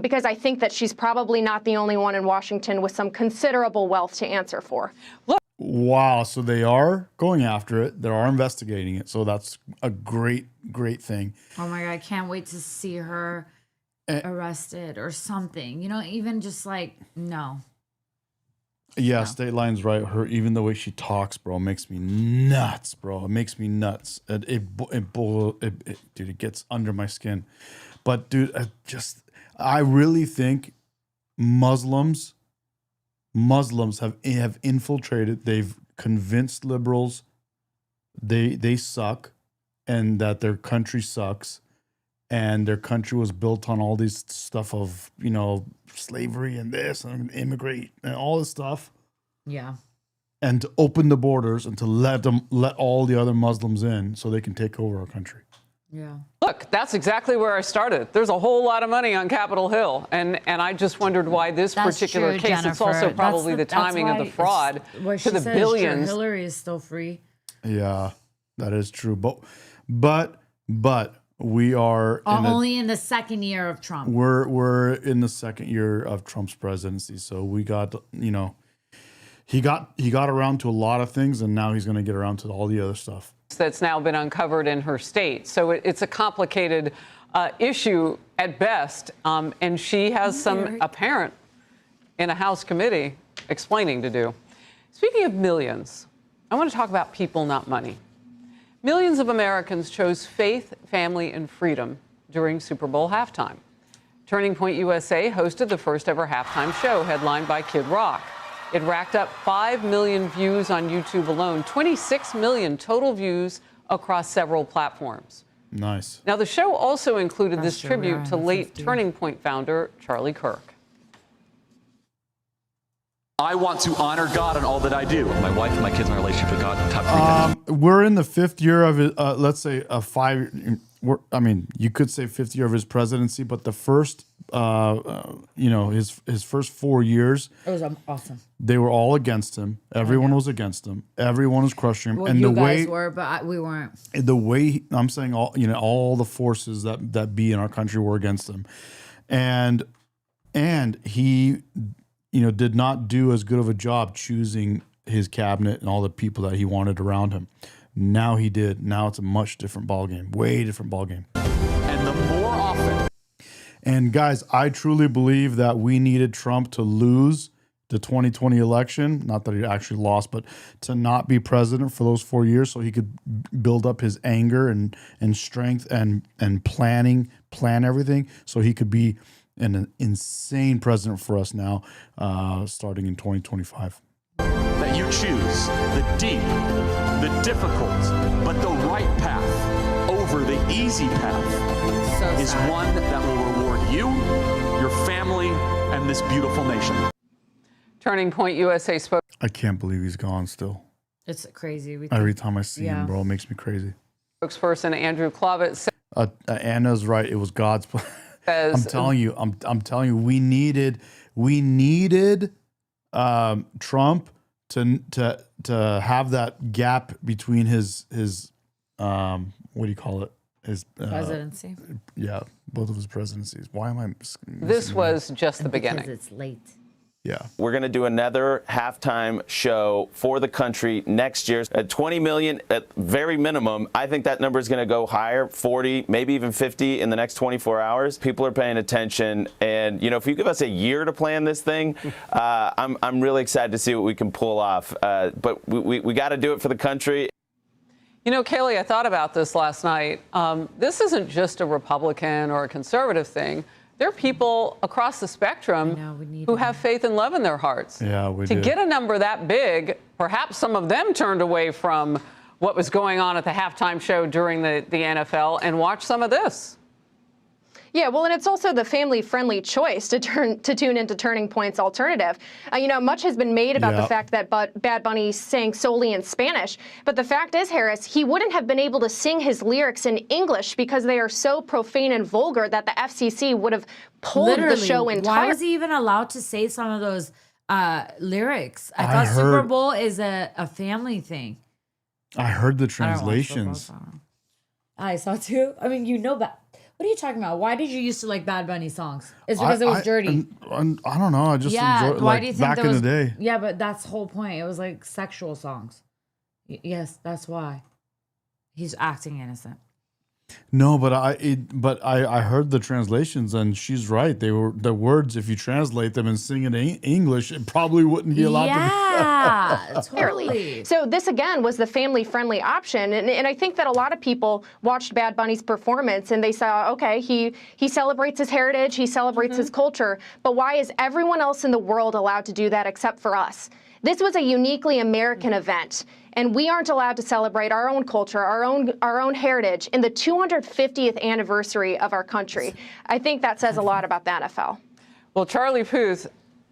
because I think that she's probably not the only one in Washington with some considerable wealth to answer for. Wow, so they are going after it. They are investigating it. So that's a great thing. Oh my God, I can't wait to see her arrested or something. Even just like, no. Yeah, State Line's right. Even the way she talks, bro, makes me nuts, bro. It makes me nuts. Dude, it gets under my skin. But dude, I really think Muslims have infiltrated. They've convinced liberals they suck, and that their country sucks, and their country was built on all these stuff of slavery and this and immigrate and all this stuff. Yeah. And to open the borders and to let all the other Muslims in so they can take over our country. Yeah. Look, that's exactly where I started. There's a whole lot of money on Capitol Hill, and I just wondered why this particular case. Jennifer. It's also probably the timing of the fraud to the billions. Hillary is still free. Yeah, that is true. But we are only in the second year of Trump. We're in the second year of Trump's presidency, so we got he got around to a lot of things, and now he's going to get around to all the other stuff that's now been uncovered in her state. So it's a complicated issue at best, and she has some apparent in a House committee explaining to do. Speaking of millions, I want to talk about people, not money. Millions of Americans chose faith, family, and freedom during Super Bowl halftime. Turning Point USA hosted the first ever halftime show headlined by Kid Rock. It racked up 5 million views on YouTube alone, 26 million total views across several platforms. Nice. Now, the show also included this tribute to late Turning Point founder Charlie Kirk. I want to honor God in all that I do. My wife and my kids, my relationship with God, top 3 things. We're in the 5th year of it. Let's say a 5. You could say 5th year of his presidency, but the first, his first 4 years, It was awesome. they were all against him. Everyone was against him. Everyone was crushing him. Well, and you the guys way were, but we weren't. the way I'm saying, all the forces that be in our country were against him, and he, did not do as good of a job choosing his cabinet and all the people that he wanted around him. Now he did. Now it's a much different ballgame, way different ballgame. And the more often. And guys, I truly believe that we needed Trump to lose the 2020 election. Not that he actually lost, but to not be president for those 4 years so he could build up his anger and strength and plan everything so he could be an insane president for us now, starting in 2025. That you choose the deep, the difficult, but the right path over the easy path is one that will reward you, your family, and this beautiful nation. Turning Point USA spoke. I can't believe he's gone still. It's crazy. Every time I see him, bro, it makes me crazy. Spokesperson Andrew Klobuchar said, Anna's right. It was God's plan. I'm telling you, we needed Trump to have that gap between his what do you call it? His presidency. Yeah, both of his presidencies. Why am I? This was just the beginning. Because it's late. Yeah. We're going to do another halftime show for the country next year at 20 million at very minimum. I think that number is going to go higher, 40, maybe even 50 in the next 24 hours. People are paying attention. And, if you give us a year to plan this thing, I'm really excited to see what we can pull off. But we got to do it for the country. Kaylee, I thought about this last night. This isn't just a Republican or a conservative thing. There are people across the spectrum who have faith and love in their hearts. Yeah, we To do. get a number that big, perhaps some of them turned away from what was going on at the halftime show during the NFL and watched some of this. Yeah, well, and it's also the family-friendly choice to tune into Turning Point's alternative. Much has been made about the fact that Bad Bunny sang solely in Spanish, but the fact is, Harris, he wouldn't have been able to sing his lyrics in English because they are so profane and vulgar that the FCC would have pulled the show entirely. Why was he even allowed to say some of those lyrics? I thought Super Bowl is a family thing. I heard the translations. I saw too. I mean, but. What are you talking about? Why did you used to like Bad Bunny songs? It's because it was dirty. I don't know. I just enjoy it. Why do you think back in the day. Yeah, but that's the whole point. It was like sexual songs. Yes, that's why. He's acting innocent. No, but I heard the translations, and she's right. They were the words. If you translate them and sing in English, it probably wouldn't be allowed to be. Yeah, totally. So this again was the family-friendly option, and I think that a lot of people watched Bad Bunny's performance and they saw, okay, he celebrates his heritage, he celebrates his culture, but why is everyone else in the world allowed to do that except for us? This was a uniquely American event, and we aren't allowed to celebrate our own culture, our own heritage in the 250th anniversary of our country. I think that says a lot about the NFL. Well, Charlie Puth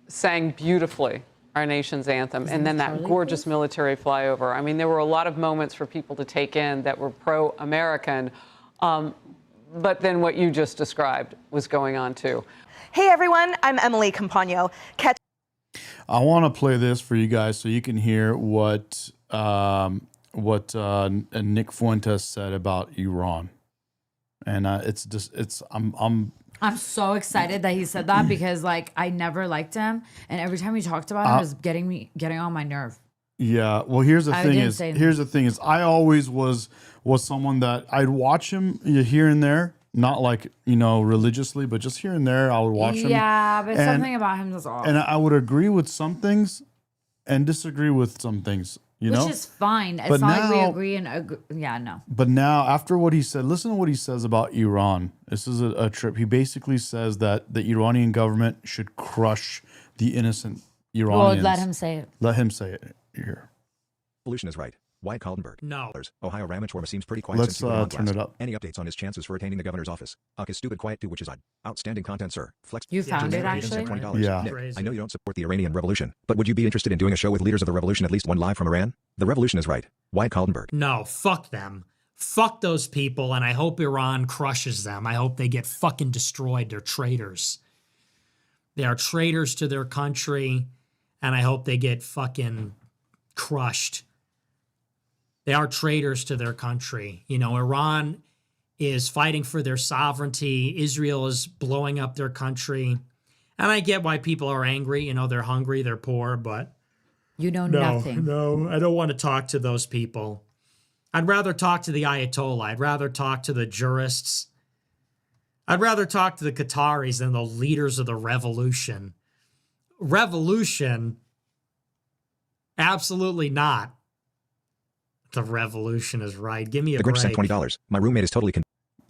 sang beautifully our nation's anthem, and then that gorgeous military flyover. I mean, there were a lot of moments for people to take in that were pro-American, but then what you just described was going on too. Hey everyone, I'm Emily Campagno. I want to play this for you guys so you can hear what Nick Fuentes said about Iran, and I'm so excited that he said that because I never liked him, and every time he talked about him, it was getting on my nerve. Yeah, well, here's the thing is I always was someone that I'd watch him here and there. Not religiously, but just here and there, I would watch him. Yeah, but something about him was off. And I would agree with some things and disagree with some things, Which is fine. It's but not now, like we agree and agree. Yeah, no. But now, after what he said, listen to what he says about Iran. This is a trip. He basically says that the Iranian government should crush the innocent Iranians. Well, let him say it. Let him say it here. Evolution is right. Wyatt Kaldenberg. No. Ohio Ramage seems pretty quiet Let's since you were on turn blast. it up. Any updates on his chances for attaining the governor's office? Uck is stupid quiet too, which is odd. Outstanding content, sir. Flex. You found it, actually? $20. Yeah. Nick, I know you don't support the Iranian revolution, but would you be interested in doing a show with leaders of the revolution, at least one live from Iran? The revolution is right. Wyatt Kaldenberg. No, fuck them. Fuck those people, and I hope Iran crushes them. I hope they get fucking destroyed. They're traitors. They are traitors to their country, and I hope they get fucking crushed. They are traitors to their country. You know, Iran is fighting for their sovereignty. Israel is blowing up their country. And I get why people are angry. You know, they're hungry, they're poor, but... You know nothing. No, I don't want to talk to those people. I'd rather talk to the Ayatollah. I'd rather talk to the jurists. I'd rather talk to the Qataris than the leaders of the revolution. Revolution? Absolutely not. The revolution is right. Give me a The Grinch break. sent $20. My roommate is totally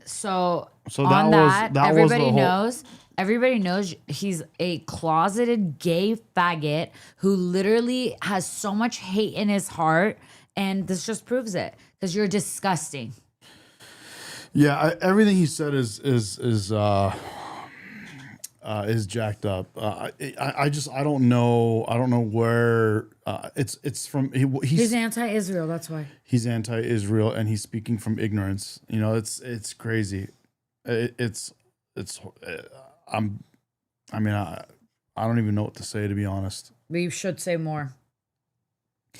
So that on was- that, that was everybody the whole- knows. Everybody knows he's a closeted gay faggot who literally has so much hate in his heart, and this just proves it because you're disgusting. Yeah, everything he said is jacked up. I don't know where it's from. He's anti-Israel. That's why. He's anti-Israel and he's speaking from ignorance. You know, it's crazy. I don't even know what to say, to be honest. But you should say more.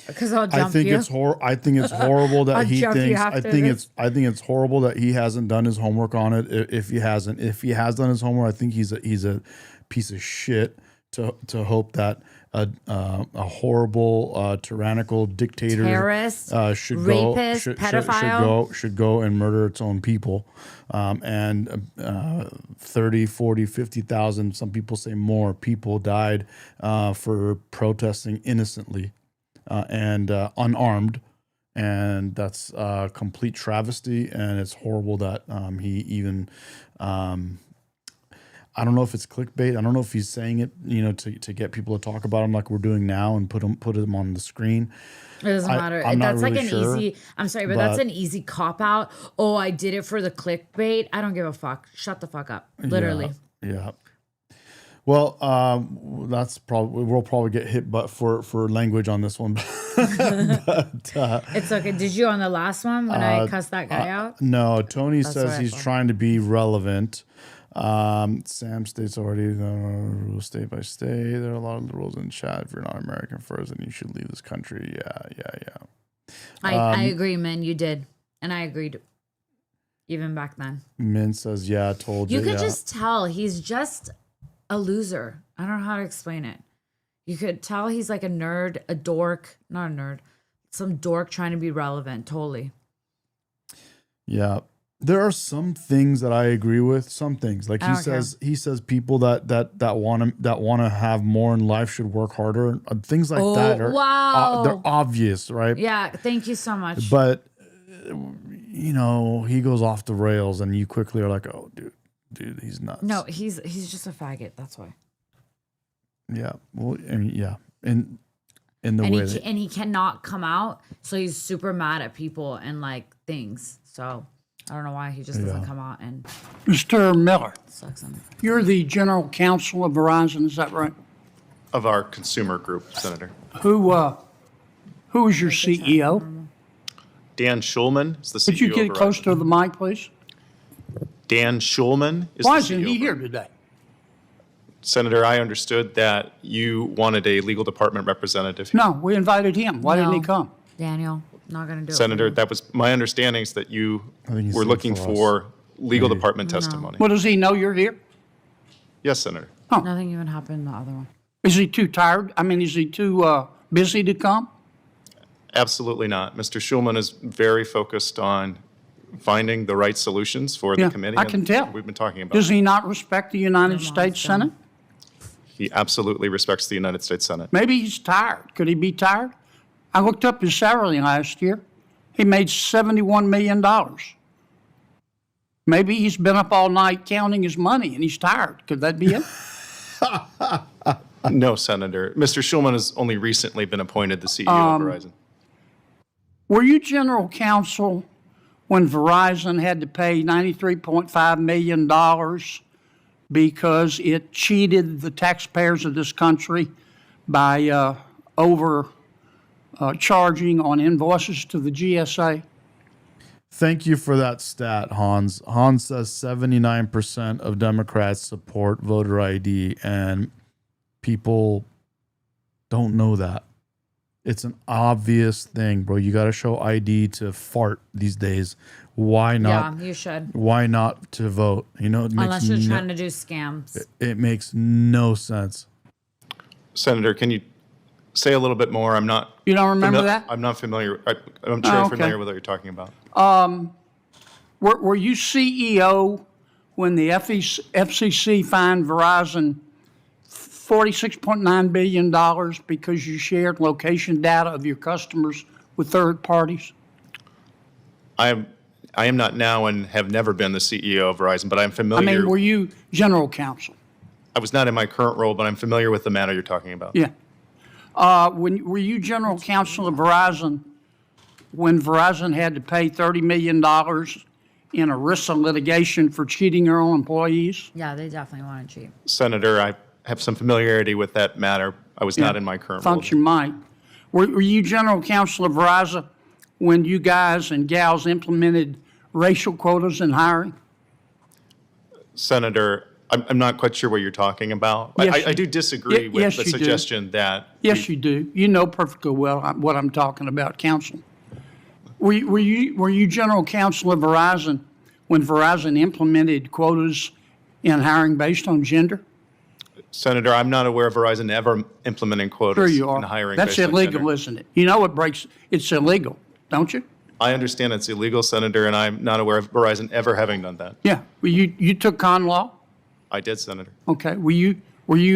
Because I'll jump I think you. it's horrible that I'll he jump you thinks. after this. I think it's horrible that he hasn't done his homework on it. If he has done his homework, I think he's a piece of shit to hope that a horrible tyrannical dictator Terrorist, should rapist, pedophile. should go and murder its own people, and 30, 40, 50,000, some people say more people died for protesting innocently and unarmed, and that's a complete travesty, and it's horrible that he even I don't know if it's clickbait. I don't know if he's saying it, you know, to get people to talk about him like we're doing now and put him on the screen. It doesn't matter. I'm not That's like really an sure, easy. I'm sorry, but that's an easy cop out. Oh, I did it for the clickbait. I don't give a fuck. Shut the fuck up. Literally. Yeah. Well, that's probably we'll probably get hit, but for language on this one. But, It's okay. Did you on the last one when I cussed that guy out? No, Tony That's says what I he's thought. trying to be relevant. Sam states already rules state by state. There are a lot of the rules in chat. If you're not American first, then you should leave this country. Yeah. I agree, man. You did, and I agreed. Even back then, Min says, "Yeah, I told you." you could yeah. just tell he's just a loser. I don't know how to explain it. You could tell he's like a nerd, a dork, not a nerd, some dork trying to be relevant. Totally. Yeah. There are some things that I agree with. Some things, like I don't care. he says people that want to have more in life should work harder. Things like that are wow. they're obvious, right? Yeah. Thank you so much. But you know, he goes off the rails, and you quickly are like, "Oh, dude, he's nuts." No, he's just a faggot. That's why. Yeah. Well, I mean, yeah. In the And way he that, and he cannot come out, so he's super mad at people and like things. So I don't know why he just doesn't come out and Mr. Miller, sucks him. you're the general counsel of Verizon, is that right? Of our consumer group, Senator. Who is your CEO? Dan Schulman is the CEO. Could you of get Verizon. close to the mic, please? Dan Schulman is Why the CEO. isn't he of here Verizon. today? Senator, I understood that you wanted a legal department representative. No, we invited him. Why didn't he No. come? Daniel, not gonna do it. Senator, that was my understanding is that you he's were saying looking for us. for legal department testimony. Well, does he know you're here? Yes, Senator. Nothing even happened in the other one. Is he too tired? I mean, is he too busy to come? Absolutely not. Mr. Schulman is very focused on finding the right solutions for Yeah, the committee. I can and tell. We've been talking about Does it. he not respect the United States Senate? He absolutely respects the United States Senate. Maybe he's tired. Could he be tired? I looked up his salary last year. He made $71 million. Maybe he's been up all night counting his money and he's tired. Could that be it? No, Senator. Mr. Schulman has only recently been appointed the CEO of Verizon. Were you general counsel when Verizon had to pay $93.5 million because it cheated the taxpayers of this country by charging on invoices to the GSA? Thank you for that stat, Hans. Hans says 79% of Democrats support voter ID, and people don't know that. It's an obvious thing, bro. You got to show ID to fart these days. Why not? Yeah, you should. Why not to vote? You know, it makes Unless you're trying to do scams. it makes no sense. Senator, can you say a little bit more? I'm not. You don't remember that? I'm not familiar. I'm sure okay. familiar with what you're talking about. Were you CEO when the FCC fined Verizon $46.9 billion because you shared location data of your customers with third parties? I am not now and have never been the CEO of Verizon, but I'm familiar. I mean, were you general counsel? I was not in my current role, but I'm familiar with the matter you're talking about. Yeah. Were you general counsel of Verizon when Verizon had to pay $30 million in ERISA litigation for cheating their own employees? Yeah, they definitely want to cheat. Senator, I have some familiarity with that matter. I was not in my current role. Thought you might. Were you general counsel of Verizon when you guys and gals implemented racial quotas in hiring? Senator, I'm not quite sure what you're talking about. Yes, I do disagree with yes, the you do. suggestion that. Yes, you do. You know perfectly well what I'm talking about, counsel. Were you general counsel of Verizon when Verizon implemented quotas in hiring based on gender? Senator, I'm not aware of Verizon ever implementing quotas Sure you are. in hiring. That's based on illegal, gender. isn't it? You know it's illegal, don't you? I understand it's illegal, Senator, and I'm not aware of Verizon ever having done that. Yeah. Well, you took con law? I did, Senator. Okay. Were you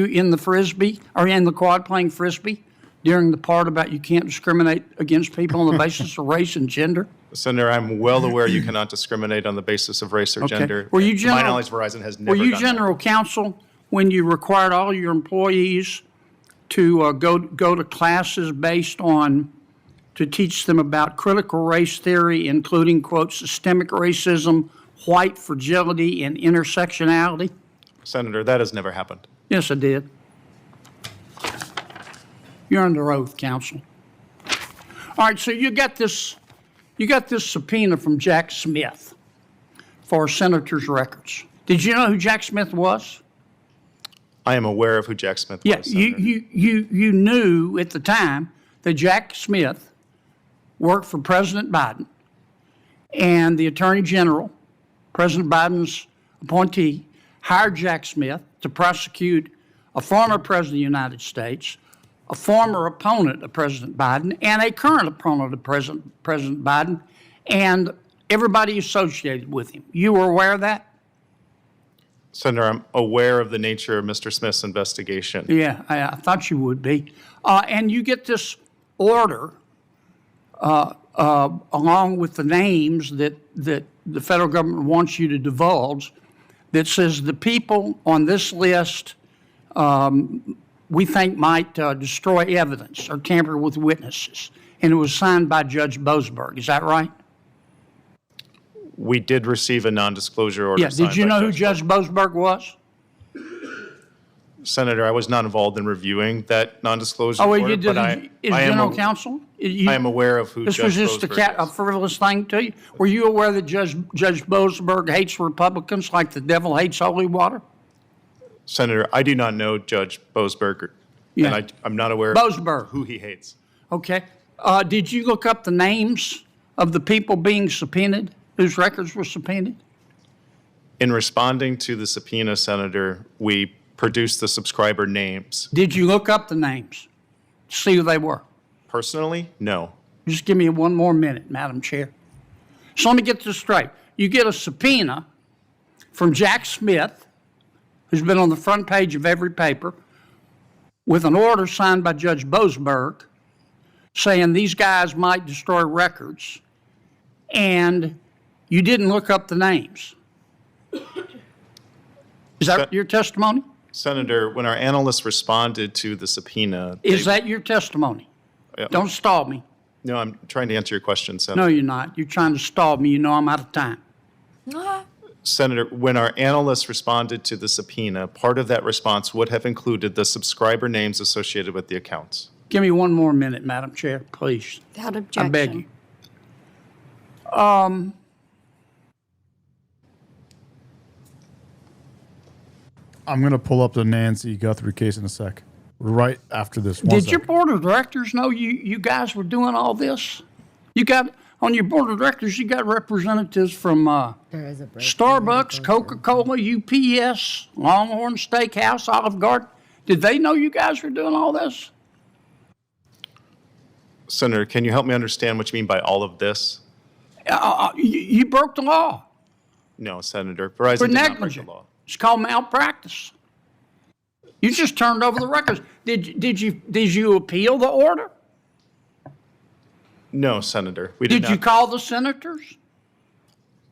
in the Frisbee or in the quad playing Frisbee during the part about you can't discriminate against people on the basis of race and gender? Senator, I'm well aware you cannot discriminate on the basis of race or Okay. gender. Were you To my general- knowledge, Verizon has never Were you done general counsel when you required all your employees to go to classes based on to teach them about critical race theory, including, quote, systemic racism, white fragility, and intersectionality? that. Senator, that has never happened. Yes, I did. You're under oath, counsel. All right, so you got this subpoena from Jack Smith for senator's records. Did you know who Jack Smith was? I am aware of who Jack Smith was. Yeah, Senator. you knew at the time that Jack Smith worked for President Biden, and the Attorney General, President Biden's appointee, hired Jack Smith to prosecute a former President of the United States, a former opponent of President Biden, and a current opponent of President Biden, and everybody associated with him. You were aware of that? Senator, I'm aware of the nature of Mr. Smith's investigation. Yeah, I thought you would be. And you get this order along with the names that the federal government wants you to divulge that says the people on this list we think might destroy evidence or tamper with witnesses. And it was signed by Judge Boasberg. Is that right? We did receive a non-disclosure order. Yeah. Did you know who Judge Boasberg was? Senator, I was not involved in reviewing that non-disclosure Oh, order, you did. but I Is am general counsel? I am aware of who This Judge was just Boasberg a is. frivolous thing to you? Were you aware that Judge Boasberg hates Republicans like the devil hates holy water? Senator, I do not know Judge Boasberg, Yeah. and I'm not aware Boasberg. of who he hates. Okay. Did you look up the names of the people being subpoenaed, whose records were subpoenaed? In responding to the subpoena, Senator, we produced the subscriber names. Did you look up the names, see who they were? Personally, no. Just give me one more minute, Madam Chair. So let me get this straight. You get a subpoena from Jack Smith, who's been on the front page of every paper, with an order signed by Judge Boasberg saying these guys might destroy records, and you didn't look up the names. Is that your testimony? Senator, when our analysts responded to the subpoena, Is that your testimony? Yeah. Don't stall me. No, I'm trying to answer your question, Senator. No, you're not. You're trying to stall me. You know I'm out of time. Senator, when our analysts responded to the subpoena, part of that response would have included the subscriber names associated with the accounts. Give me one more minute, Madam Chair, please. Without I objection. beg you. I'm going to pull up the Nancy Guthrie case in a sec. Right after this. Did your board of directors know you guys were doing all this? You got, on your board of directors, you got representatives from Starbucks, Coca-Cola, UPS, Longhorn Steakhouse, Olive Garden. Did they know you guys were doing all this? Senator, can you help me understand what you mean by all of this? You broke the law. No, Senator. Verizon For did not break the negligence. law. It's called malpractice. You just turned over the records. Did you appeal the order? No, Senator. We did Did you not. call the senators?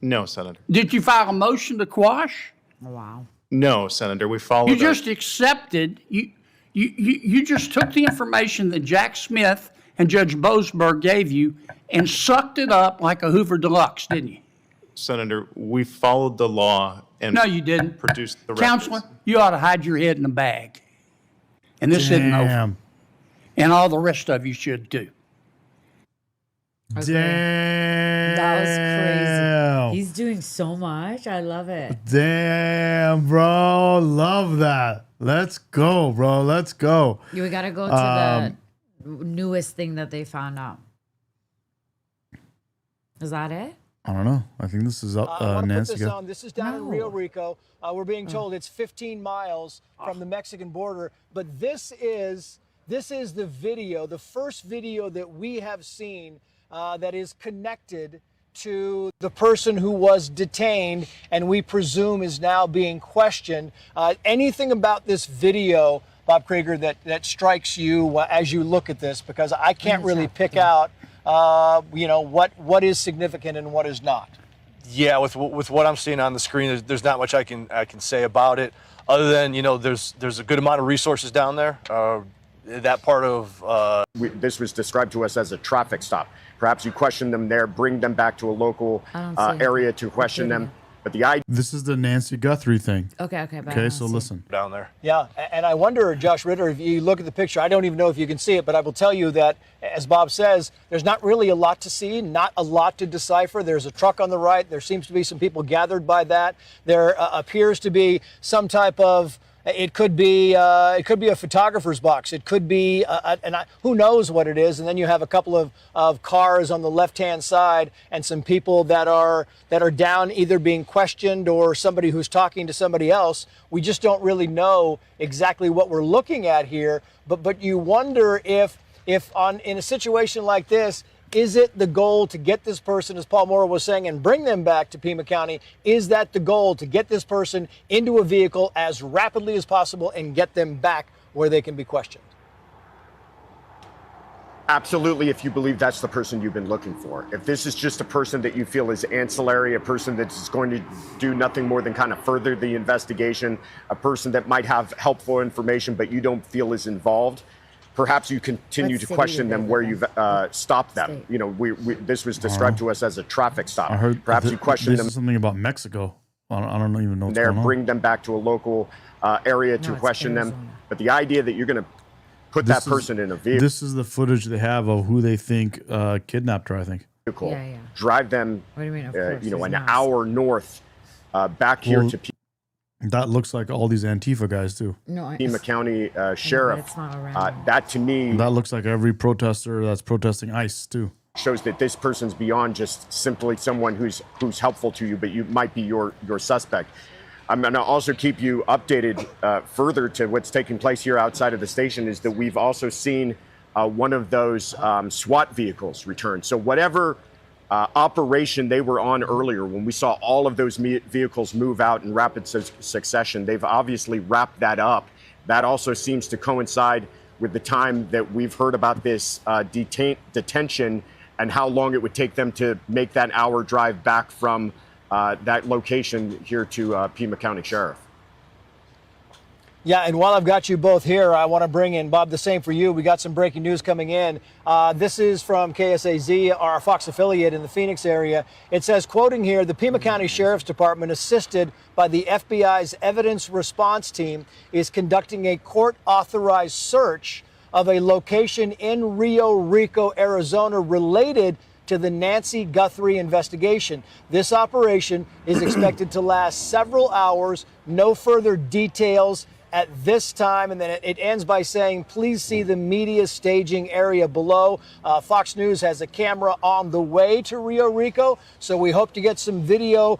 No, Senator. Did you file a motion to quash? Wow. No, Senator. We followed You our- just accepted. You just took the information that Jack Smith and Judge Boasberg gave you and sucked it up like a Hoover Deluxe, didn't you? Senator, we followed the law and No, you didn't. produced the records. Counselor, you ought to hide your head in a bag. And this isn't over. Damn. And all the rest of you should too. Damn. That was crazy. He's doing so much. I love it. Damn, bro. Love that. Let's go, bro. Let's go. We got to go to the newest thing that they found out. Is that it? I don't know. I think this is up. Nancy. This is down in Rio Rico. We're being told it's 15 miles from the Mexican border, but this is the video, the first video that we have seen that is connected to the person who was detained and we presume is now being questioned. Anything about this video, Bob Krieger, that strikes you as you look at this? Because I can't really pick out what is significant and what is not. Yeah, with what I'm seeing on the screen, there's not much I can say about it, other than there's a good amount of resources down there. That part of this was described to us as a traffic stop. Perhaps you question them there, bring them back to a local area to question them. But the idea. This is the Nancy Guthrie thing. Okay. Okay, so listen. Down there. Yeah, and I wonder, Josh Ritter, if you look at the picture, I don't even know if you can see it, but I will tell you that, as Bob says, there's not really a lot to see, not a lot to decipher. There's a truck on the right. There seems to be some people gathered by that. There appears to be some type of. It could be a photographer's box. It could be, who knows what it is. And then you have a couple of cars on the left-hand side and some people that are down, either being questioned or somebody who's talking to somebody else. We just don't really know exactly what we're looking at here. But you wonder if in a situation like this, is it the goal to get this person, as Paul Moore was saying, and bring them back to Pima County? Is that the goal, to get this person into a vehicle as rapidly as possible and get them back where they can be questioned? Absolutely, if you believe that's the person you've been looking for. If this is just a person that you feel is ancillary, a person that's going to do nothing more than kind of further the investigation, a person that might have helpful information but you don't feel is involved, perhaps you continue to question them where you've stopped them. This was described to us as a traffic stop. I heard perhaps you question them something about Mexico. I don't even know what's there, going on. bring them back to a local area to question them. But the idea that you're going to put that person in a vehicle. This is the footage they have of who they think kidnapped her, I think. Yeah. Drive them, What do you mean? Of course, there's an not. hour north back here Well, to That looks like all these Antifa guys too. No, Pima County Sheriff. it's not around. That to me That looks like every protester that's protesting ICE too. shows that this person's beyond just simply someone who's helpful to you, but you might be your suspect. I'm going to also keep you updated further to what's taking place here outside of the station, is that we've also seen one of those SWAT vehicles return. So whatever operation they were on earlier, when we saw all of those vehicles move out in rapid succession, they've obviously wrapped that up. That also seems to coincide with the time that we've heard about this detention and how long it would take them to make that hour drive back from that location here to Pima County Sheriff. Yeah, and while I've got you both here, I want to bring in, Bob, the same for you. We got some breaking news coming in. This is from KSAZ, our Fox affiliate in the Phoenix area. It says, quoting here, the Pima County Sheriff's Department, assisted by the FBI's evidence response team, is conducting a court-authorized search of a location in Rio Rico, Arizona, related to the Nancy Guthrie investigation. This operation is expected to last several hours. No further details at this time. And then it ends by saying, please see the media staging area below. Fox News has a camera on the way to Rio Rico, so we hope to get some video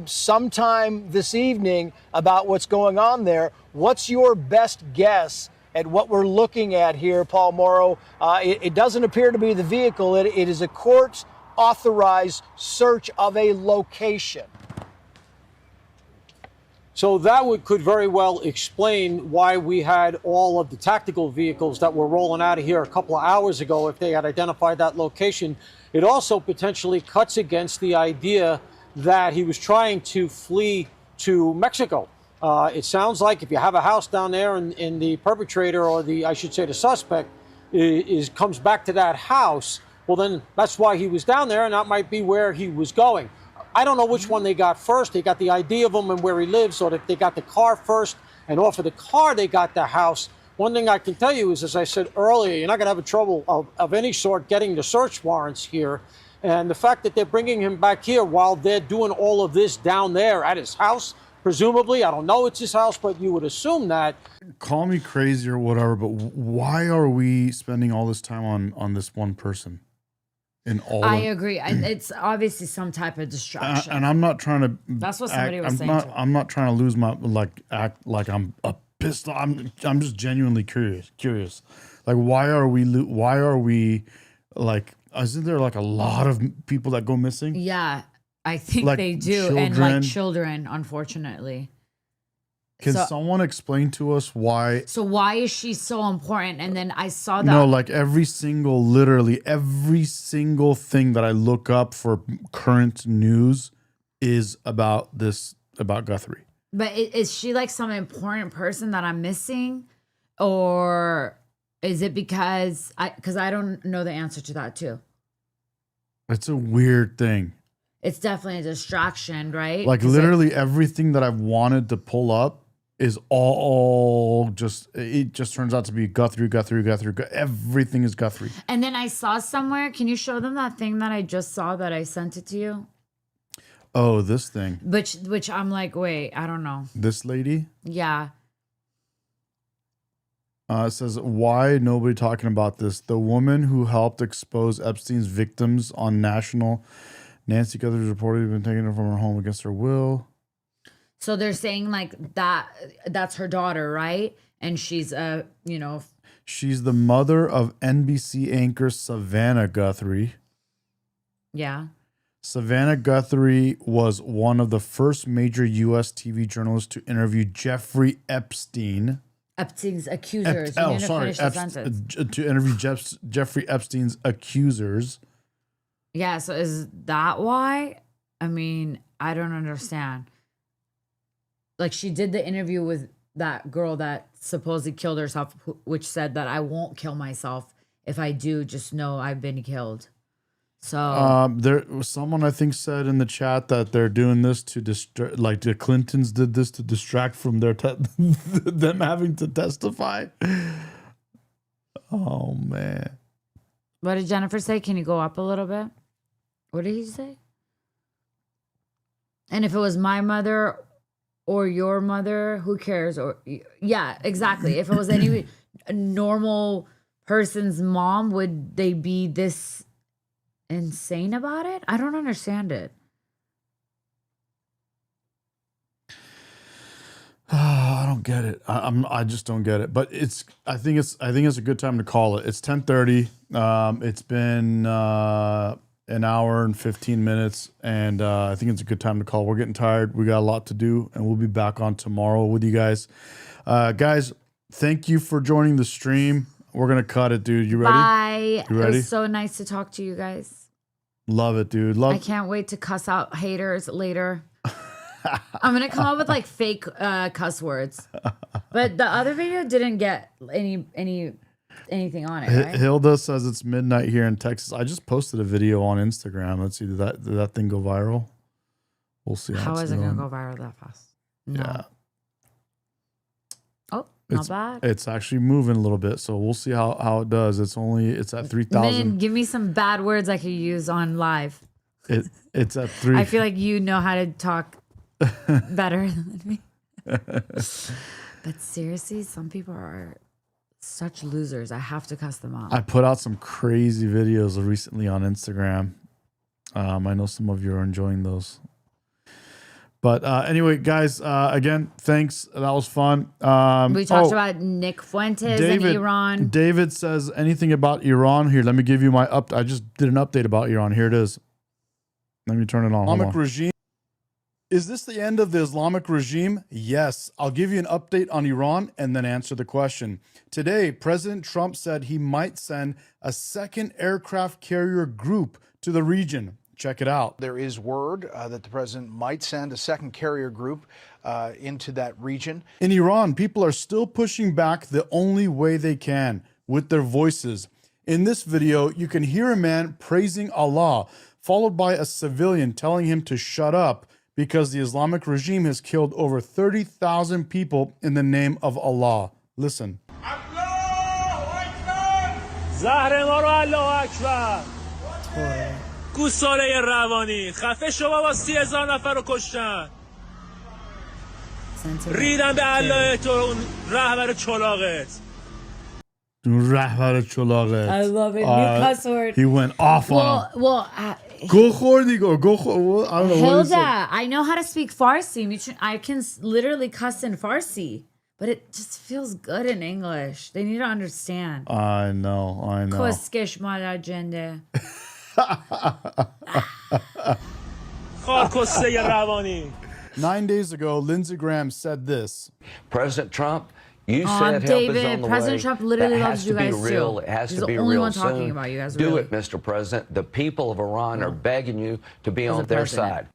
sometime this evening about what's going on there. What's your best guess at what we're looking at here, Paul Morrow? It doesn't appear to be the vehicle. It is a court-authorized search of a location. So that could very well explain why we had all of the tactical vehicles that were rolling out of here a couple of hours ago if they had identified that location. It also potentially cuts against the idea that he was trying to flee to Mexico. It sounds like if you have a house down there and the perpetrator, or I should say the suspect, comes back to that house, well, then that's why he was down there, and that might be where he was going. I don't know which one they got first. They got the ID of him and where he lives, or if they got the car first, and off of the car they got the house. One thing I can tell you is, as I said earlier, you're not going to have a trouble of any sort getting the search warrants here. And the fact that they're bringing him back here while they're doing all of this down there at his house, presumably, I don't know it's his house, but you would assume that. Call me crazy or whatever, but why are we spending all this time on this one person? I agree. It's obviously some type of distraction. And I'm not trying to. That's what somebody was saying. I'm not trying to lose my act like I'm a pissed off. I'm just genuinely curious. Like, why are we like? Isn't there like a lot of people that go missing? Yeah, I think like they do, children. and like children, unfortunately. Can someone explain to us why? So why is she so important? And then I saw that. No, like literally every single thing that I look up for current news is about Guthrie. But is she like some important person that I'm missing? Or is it because I don't know the answer to that too. It's a weird thing. It's definitely a distraction, right? Like literally everything that I've wanted to pull up is all it just turns out to be Guthrie. Everything is Guthrie. And then I saw somewhere, can you show them that thing that I just saw that I sent it to you? Oh, this thing. Which I'm like, wait, I don't know. This lady? Yeah. It says, why nobody talking about this? The woman who helped expose Epstein's victims on national. Nancy Guthrie reportedly been taken from her home against her will. So they're saying like that's her daughter, right? And she's she's the mother of NBC anchor Savannah Guthrie. Yeah. Savannah Guthrie was one of the first major U.S. TV journalists to interview Jeffrey Epstein. Epstein's accusers. To interview Jeffrey Epstein's accusers. Yeah, so is that why? I mean, I don't understand. Like, she did the interview with that girl that supposedly killed herself, which said that I won't kill myself. If I do, just know I've been killed. So there was someone I think said in the chat that they're doing this to distract, like the Clintons did this to distract from their them having to testify. Oh man. What did Jennifer say? Can you go up a little bit? What did he say? And if it was my mother or your mother, who cares? Or yeah, exactly. If it was any normal person's mom, would they be this insane about it? I don't understand it. I don't get it. I just don't get it. But I think it's a good time to call it. It's 10:30. It's been an hour and 15 minutes, and I think it's a good time to call. We're getting tired. We got a lot to do, and we'll be back on tomorrow with you guys. Guys, thank you for joining the stream. We're gonna cut it, dude. You ready? Bye. You ready? It was so nice to talk to you guys. Love it, dude. I can't wait to cuss out haters later. I'm gonna come up with like fake cuss words. But the other video didn't get anything on it, right? Hilda says it's midnight here in Texas. I just posted a video on Instagram. Let's see, did that thing go viral? We'll see. How is it gonna go viral that fast? No. Yeah. Oh, not bad. It's actually moving a little bit, so we'll see how it does. It's at 3,000. Man, give me some bad words I could use on live. It's at 3. I feel like you know how to talk better than me. But seriously, some people are such losers. I have to cuss them out. I put out some crazy videos recently on Instagram. I know some of you are enjoying those. But anyway, guys, again, thanks. That was fun. We talked about Nick Fuentes and Iran. David says anything about Iran here. Let me give you my I just did an update about Iran. Here it is. Let me turn it on. Islamic regime. Is this the end of the Islamic regime? Yes. I'll give you an update on Iran and then answer the question. Today, President Trump said he might send a second aircraft carrier group to the region. Check it out. There is word that the president might send a second carrier group into that region. In Iran, people are still pushing back the only way they can, with their voices. In this video, you can hear a man praising Allah, followed by a civilian telling him to shut up because the Islamic regime has killed over 30,000 people in the name of Allah. Listen. گوساله روانی خفه شما با 30,000 نفر رو کشتن ریدن به الله تو اون رهبر چلاقت I love it. New cuss word. He went off on him. Well, Go khordi go. I don't know what he said. Hilda, I know how to speak Farsi. I can literally cuss in Farsi, but it just feels good in English. They need to understand. I know. Koskish mala jende. 9 days ago, Lindsey Graham said this. President Trump, you said David, help is on the President way. Trump literally that loves has you to be guys real. too. It has He's to be the only real one talking soon. about you guys. Do really. it, Mr. President. The people of Iran are begging you to be on their side.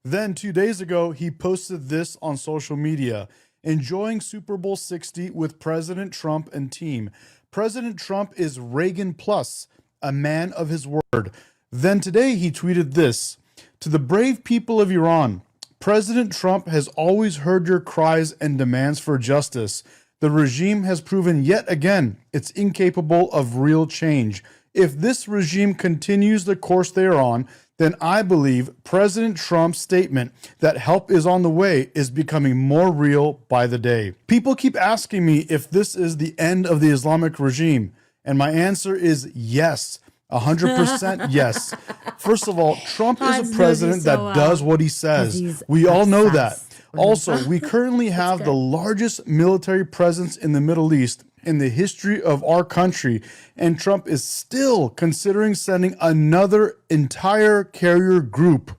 Then 2 days ago, he posted this on social media. Enjoying Super Bowl 60 with President Trump and team. President Trump is Reagan plus, a man of his word. Then today he tweeted this. To the brave people of Iran, President Trump has always heard your cries and demands for justice. The regime has proven yet again it's incapable of real change. If this regime continues the course they are on, then I believe President Trump's statement that help is on the way is becoming more real by the day. People keep asking me if this is the end of the Islamic regime, and my answer is yes. 100% yes. First of all, Trump is a president that does what he says. We all know that. Also, we currently have the largest military presence in the Middle East in the history of our country, and Trump is still considering sending another entire carrier group.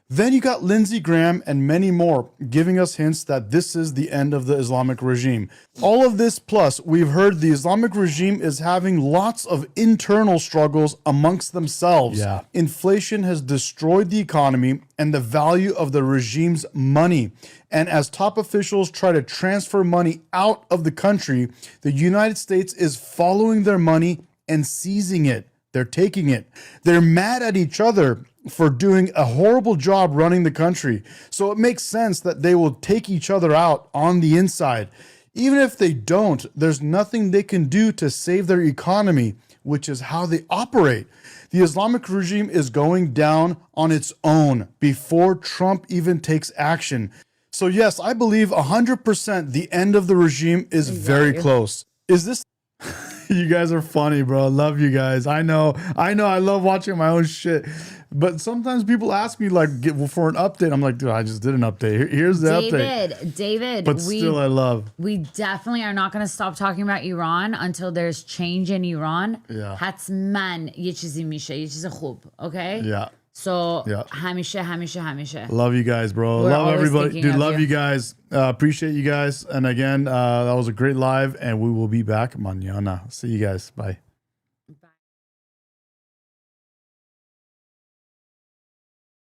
Then you got Lindsey Graham and many more giving us hints that this is the end of the Islamic regime. All of this plus, we've heard the Islamic regime is having lots of internal struggles amongst themselves. Yeah. Inflation has destroyed the economy and the value of the regime's money. And as top officials try to transfer money out of the country, the United States is following their money and seizing it. They're taking it. They're mad at each other for doing a horrible job running the country. So it makes sense that they will take each other out on the inside. Even if they don't, there's nothing they can do to save their economy, which is how they operate. The Islamic regime is going down on its own before Trump even takes action. So yes, I believe 100% the end of the regime is very close. Is this... You guys are funny, bro. I love you guys. I know. I love watching my own shit. But sometimes people ask me for an update. I'm like, dude, I just did an update. Here's the update. David. But still, I love. We definitely are not going to stop talking about Iran until there's change in Iran. Yeah. حتما یه چیزی میشه. یه چیز خوب. Okay? Yeah. So, yeah. همیشه. Love you guys, bro. Love everybody. Dude, love you guys. Appreciate you guys. And again, that was a great live, and we will be back mañana. See you guys. Bye.